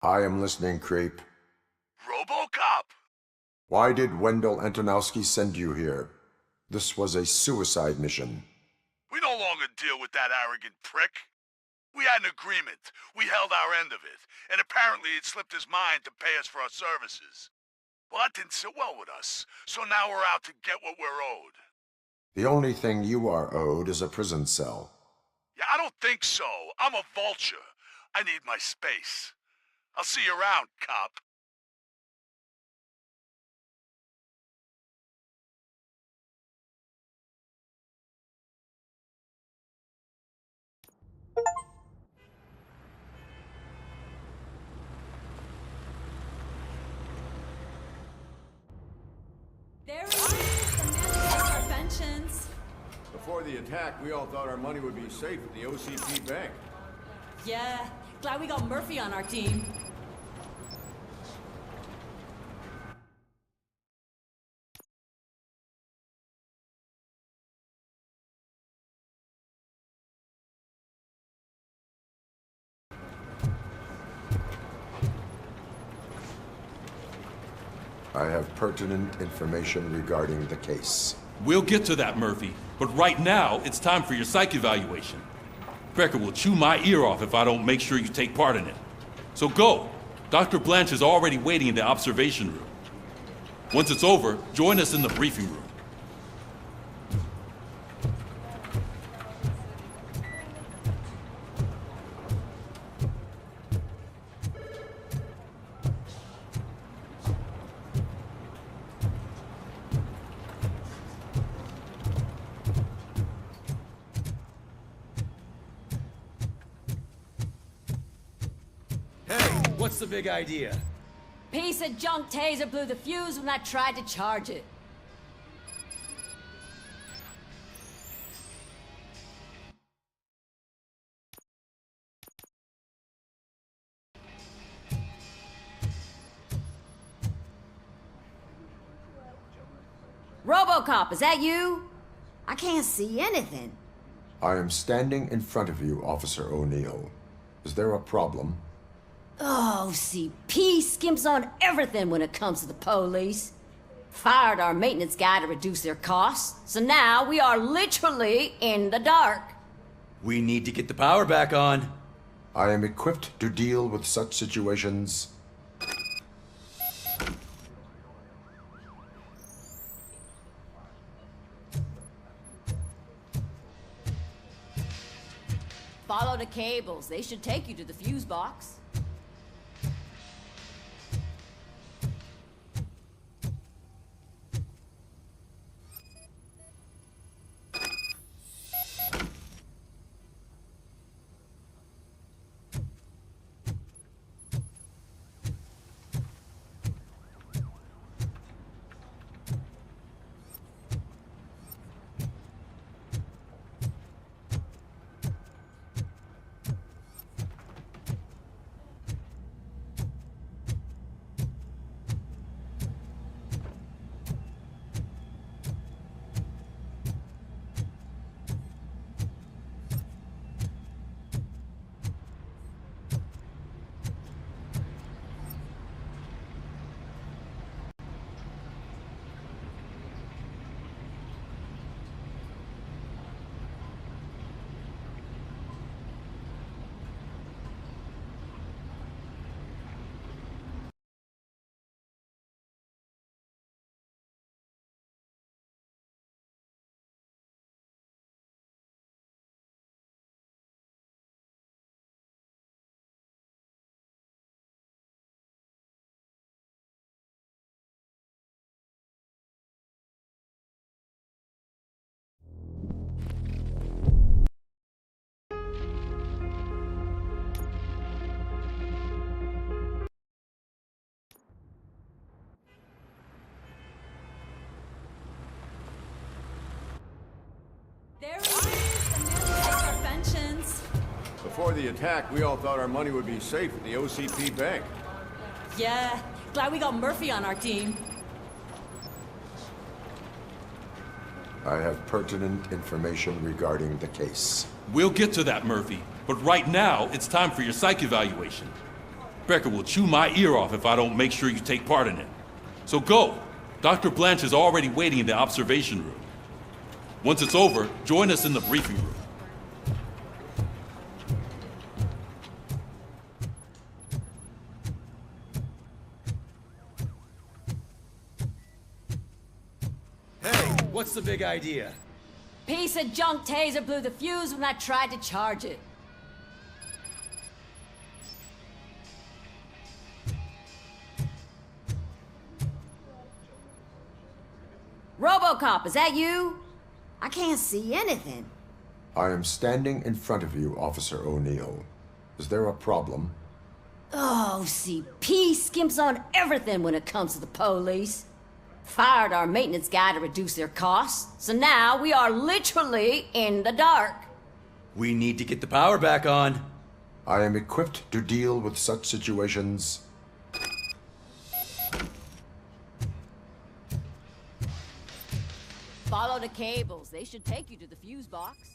I am listening, creep. RoboCop! Why did Wendell Antonowski send you here? This was a suicide mission. We no longer deal with that arrogant prick. We had an agreement. We held our end of it. And apparently it slipped his mind to pay us for our services. Well, that didn't sit well with us. So now we're out to get what we're owed. The only thing you are owed is a prison cell. Yeah, I don't think so. I'm a vulture. I need my space. I'll see you around, cop. There he is, the man of our pensions. Before the attack, we all thought our money would be safe at the OCP bank. Yeah, Glad we got Murphy on our team. I have pertinent information regarding the case. We'll get to that, Murphy. But right now, it's time for your psych evaluation. Becker will chew my ear off if I don't make sure you take part in it. So go. Dr. Blanche is already waiting in the observation room. Once it's over, join us in the briefing room. What's the big idea? Piece of junk taser blew the fuse when I tried to charge it. RoboCop, is that you? I can't see anything. I am standing in front of you, Officer O'Neill. Is there a problem? OCP skimps on everything when it comes to the police. Fired our maintenance guy to reduce their costs, so now we are literally in the dark. We need to get the power back on. I am equipped to deal with such situations. Follow the cables. They should take you to the fuse box. There it is, the mandatory preventions. Before the attack, we all thought our money would be safe at the OCP bank. Yeah, glad we got Murphy on our team. I have pertinent information regarding the case. We'll get to that, Murphy. But right now, it's time for your psych evaluation. Becker will chew my ear off if I don't make sure you take part in it. So go. Dr. Blanche is already waiting in the observation room. Once it's over, join us in the briefing room. Hey, what's the big idea? Piece of junk taser blew the fuse when I tried to charge it. RoboCop, is that you? I can't see anything. I am standing in front of you, Officer O'Neill. Is there a problem? OCP skimps on everything when it comes to the police. Fired our maintenance guy to reduce their costs, so now we are literally in the dark. We need to get the power back on. I am equipped to deal with such situations. Follow the cables. They should take you to the fuse box.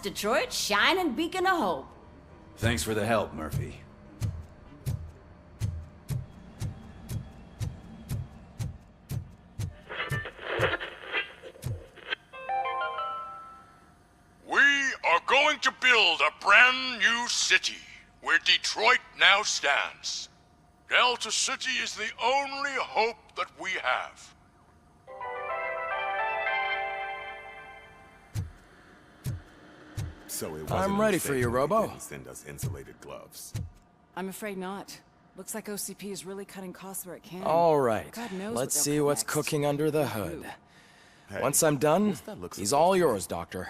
That's Detroit's shining beacon of hope. Thanks for the help, Murphy. We are going to build a brand new city where Detroit now stands. Delta City is the only hope that we have. So it I'm ready for you, Robo. Didn't send us insulated gloves. I'm afraid not. Looks like OCP is really cutting costs where it can. All right. God knows Let's what see they'll what's next. cooking under the hood. Hey, Once I'm done, what's that look he's supposed all to be? yours, Doctor.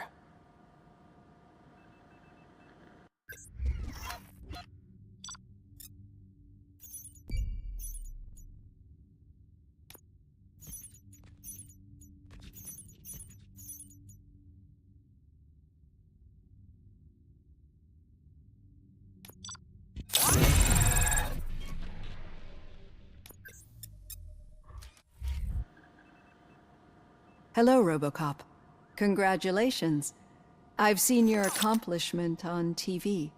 Hello, RoboCop. Congratulations. I've seen your accomplishment on TV.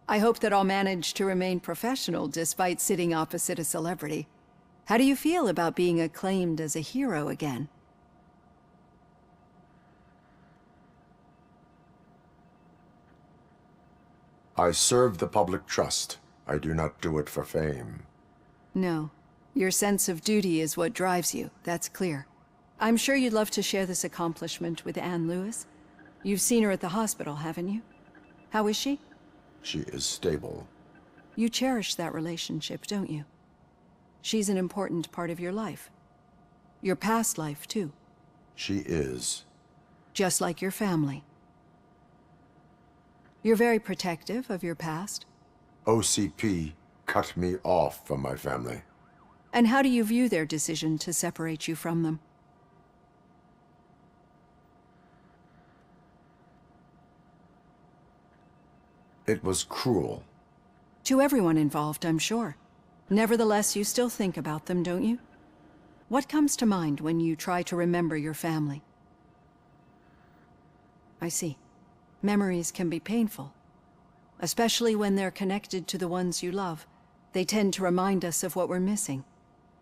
I hope that I'll manage to remain professional despite sitting opposite a celebrity. How do you feel about being acclaimed as a hero again? I serve the public trust. I do not do it for fame. No. Your sense of duty is what drives you, that's clear. I'm sure you'd love to share this accomplishment with Anne Lewis. You've seen her at the hospital, haven't you? How is she? She is stable. You cherish that relationship, don't you? She's an important part of your life. Your past life, too. She is. Just like your family. You're very protective of your past. OCP cut me off from my family. And how do you view their decision to separate you from them? It was cruel. To everyone involved, I'm sure. Nevertheless, you still think about them, don't you? What comes to mind when you try to remember your family? I see. Memories can be painful. Especially when they're connected to the ones you love. They tend to remind us of what we're missing.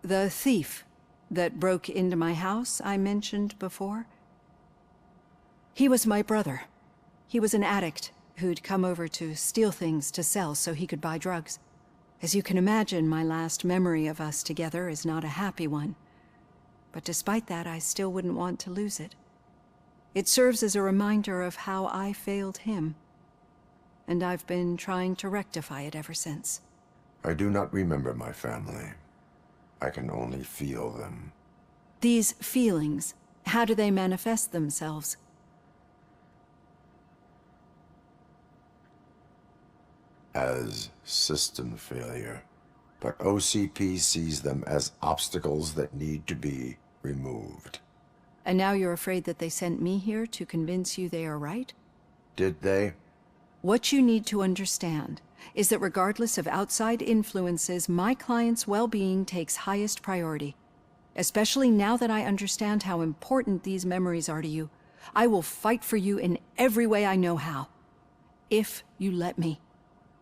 The thief that broke into my house I mentioned before? He was my brother. He was an addict who'd come over to steal things to sell so he could buy drugs. As you can imagine, my last memory of us together is not a happy one. But despite that, I still wouldn't want to lose it. It serves as a reminder of how I failed him. And I've been trying to rectify it ever since. I do not remember my family. I can only feel them. These feelings, how do they manifest themselves? As system failure. But OCP sees them as obstacles that need to be removed. And now you're afraid that they sent me here to convince you they are right? Did they? What you need to understand is that regardless of outside influences, my client's well-being takes highest priority. Especially now that I understand how important these memories are to you. I will fight for you in every way I know how. If you let me.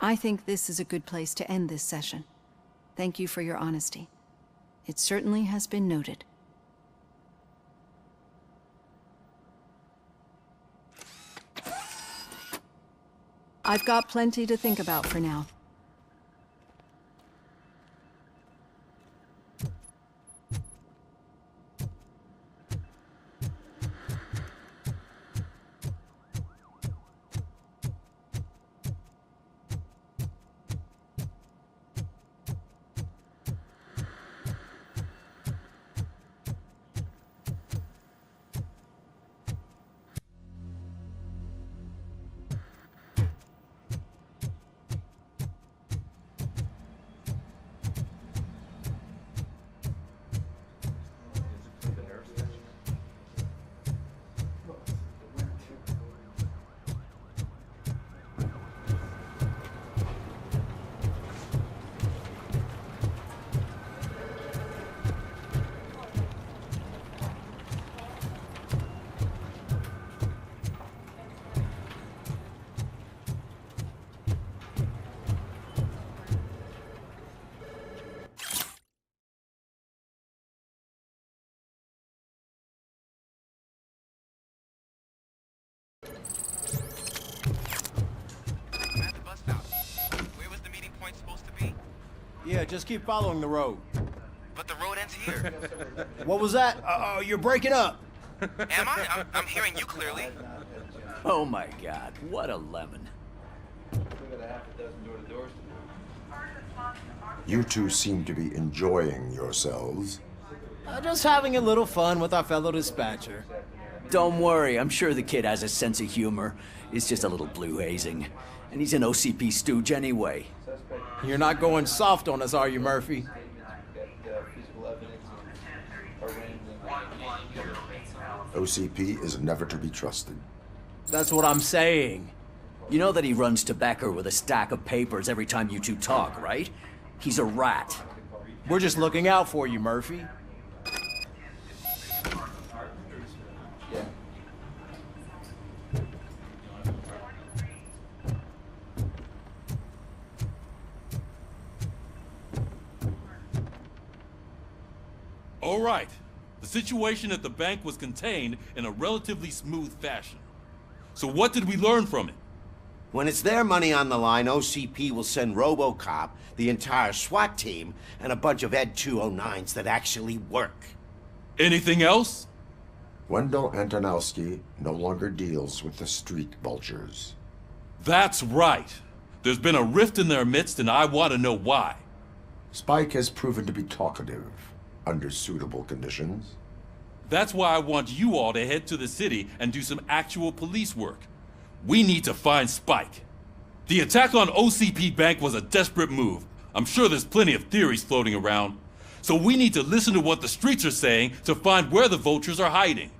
I think this is a good place to end this session. Thank you for your honesty. It certainly has been noted. I've got plenty to think about for now. just keep following the road. But the road ends here. What was that? You're breaking up. Am I? I'm hearing you clearly. Oh my god, what a lemon. You two seem to be enjoying yourselves. Just having a little fun with our fellow dispatcher. Don't worry, I'm sure the kid has a sense of humor. It's just a little blue hazing. And he's an OCP stooge anyway. You're not going soft on us, are you, Murphy? OCP is never to be trusted. That's what I'm saying. You know that he runs tobacco with a stack of papers every time you two talk, right? He's a rat. We're just looking out for you, Murphy. All right. The situation at the bank was contained in a relatively smooth fashion. So what did we learn from it? When it's their money on the line, OCP will send RoboCop, the entire SWAT team, and a bunch of Ed 209s that actually work. Anything else? Wendell Antonowski no longer deals with the street vultures. That's right. There's been a rift in their midst, and I want to know why. Spike has proven to be talkative, under suitable conditions. That's why I want you all to head to the city and do some actual police work. We need to find Spike. The attack on OCP Bank was a desperate move. I'm sure there's plenty of theories floating around. So we need to listen to what the streets are saying to find where the vultures are hiding.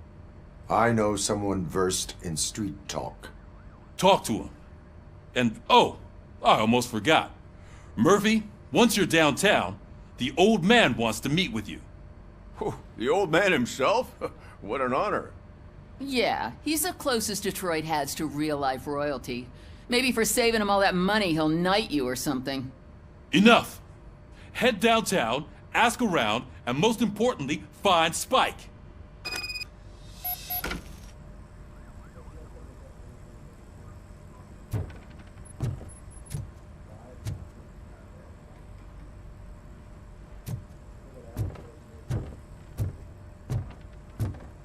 I know someone versed in street talk. Talk to him. And, oh, I almost forgot. Murphy, once you're downtown, the old man wants to meet with you. Oh, the old man himself? What an honor. Yeah, he's the closest Detroit has to real-life royalty. Maybe for saving him all that money, he'll knight you or something. Enough! Head downtown, ask around, and most importantly, find Spike.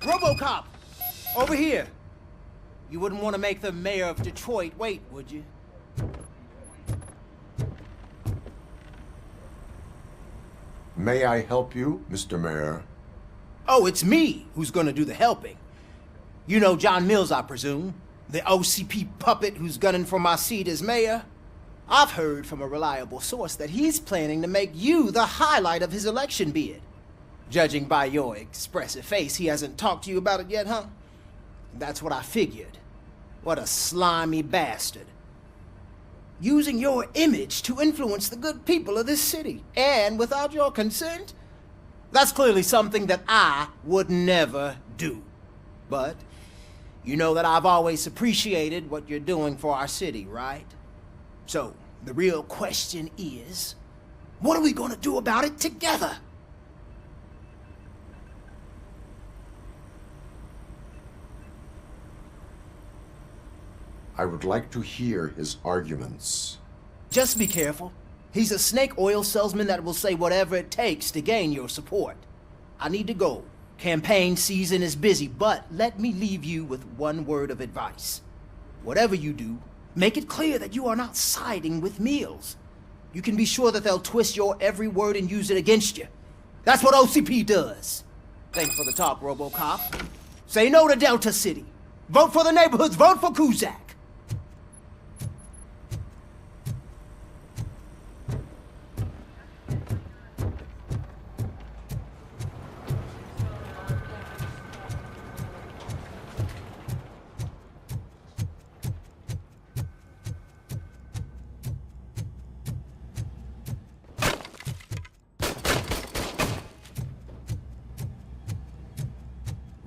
RoboCop! Over here! You wouldn't want to make the mayor of Detroit wait, would you? May I help you, Mr. Mayor? Oh, it's me who's gonna do the helping. You know John Mills, I presume? The OCP puppet who's gunning for my seat as mayor? I've heard from a reliable source that he's planning to make you the highlight of his election bid. Judging by your expressive face, he hasn't talked to you about it yet, huh? That's what I figured. What a slimy bastard. Using your image to influence the good people of this city, and without your consent? That's clearly something that I would never do. But you know that I've always appreciated what you're doing for our city, right? So, the real question is, what are we gonna do about it together? I would like to hear his arguments. Just be careful. He's a snake oil salesman that will say whatever it takes to gain your support. I need to go. Campaign season is busy, but let me leave you with one word of advice. Whatever you do, make it clear that you are not siding with Mills. You can be sure that they'll twist your every word and use it against you. That's what OCP does. Thanks for the talk, RoboCop. Say no to Delta City. Vote for the neighborhoods. Vote for Kuzak.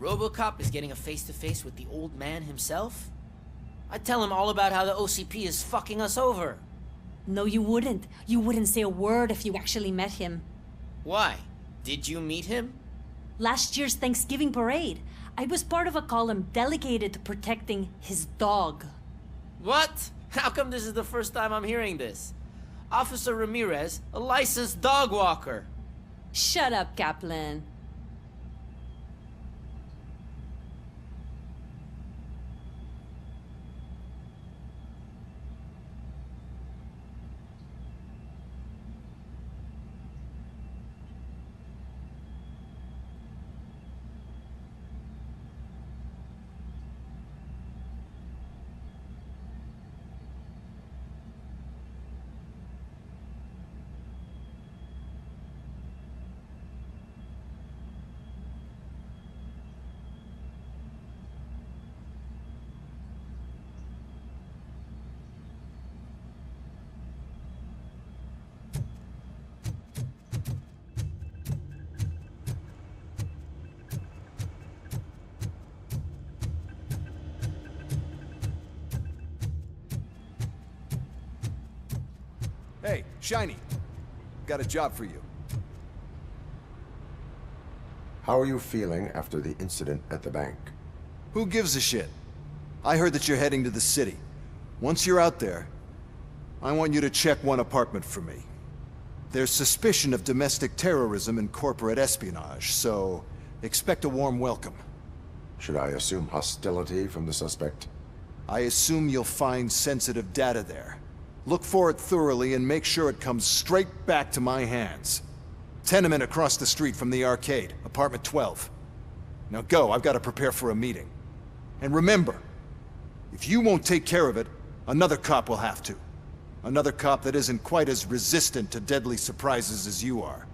RoboCop is getting a face-to-face with the old man himself? I'd tell him all about how the OCP is fucking us over. No, you wouldn't. You wouldn't say a word if you actually met him. Why? Did you meet him? Last year's Thanksgiving parade, I was part of a column dedicated to protecting his dog. What? How come this is the first time I'm hearing this? Officer Ramirez, a licensed dog walker. Shut up, Kaplan. Hey, Shiny. Got a job for you. How are you feeling after the incident at the bank? Who gives a shit? I heard that you're heading to the city. Once you're out there, I want you to check one apartment for me. There's suspicion of domestic terrorism and corporate espionage, so expect a warm welcome. Should I assume hostility from the suspect? I assume you'll find sensitive data there. Look for it thoroughly and make sure it comes straight back to my hands. Tenement across the street from the arcade, apartment 12. Now go, I've got to prepare for a meeting. And remember, if you won't take care of it, another cop will have to. Another cop that isn't quite as resistant to deadly surprises as you are.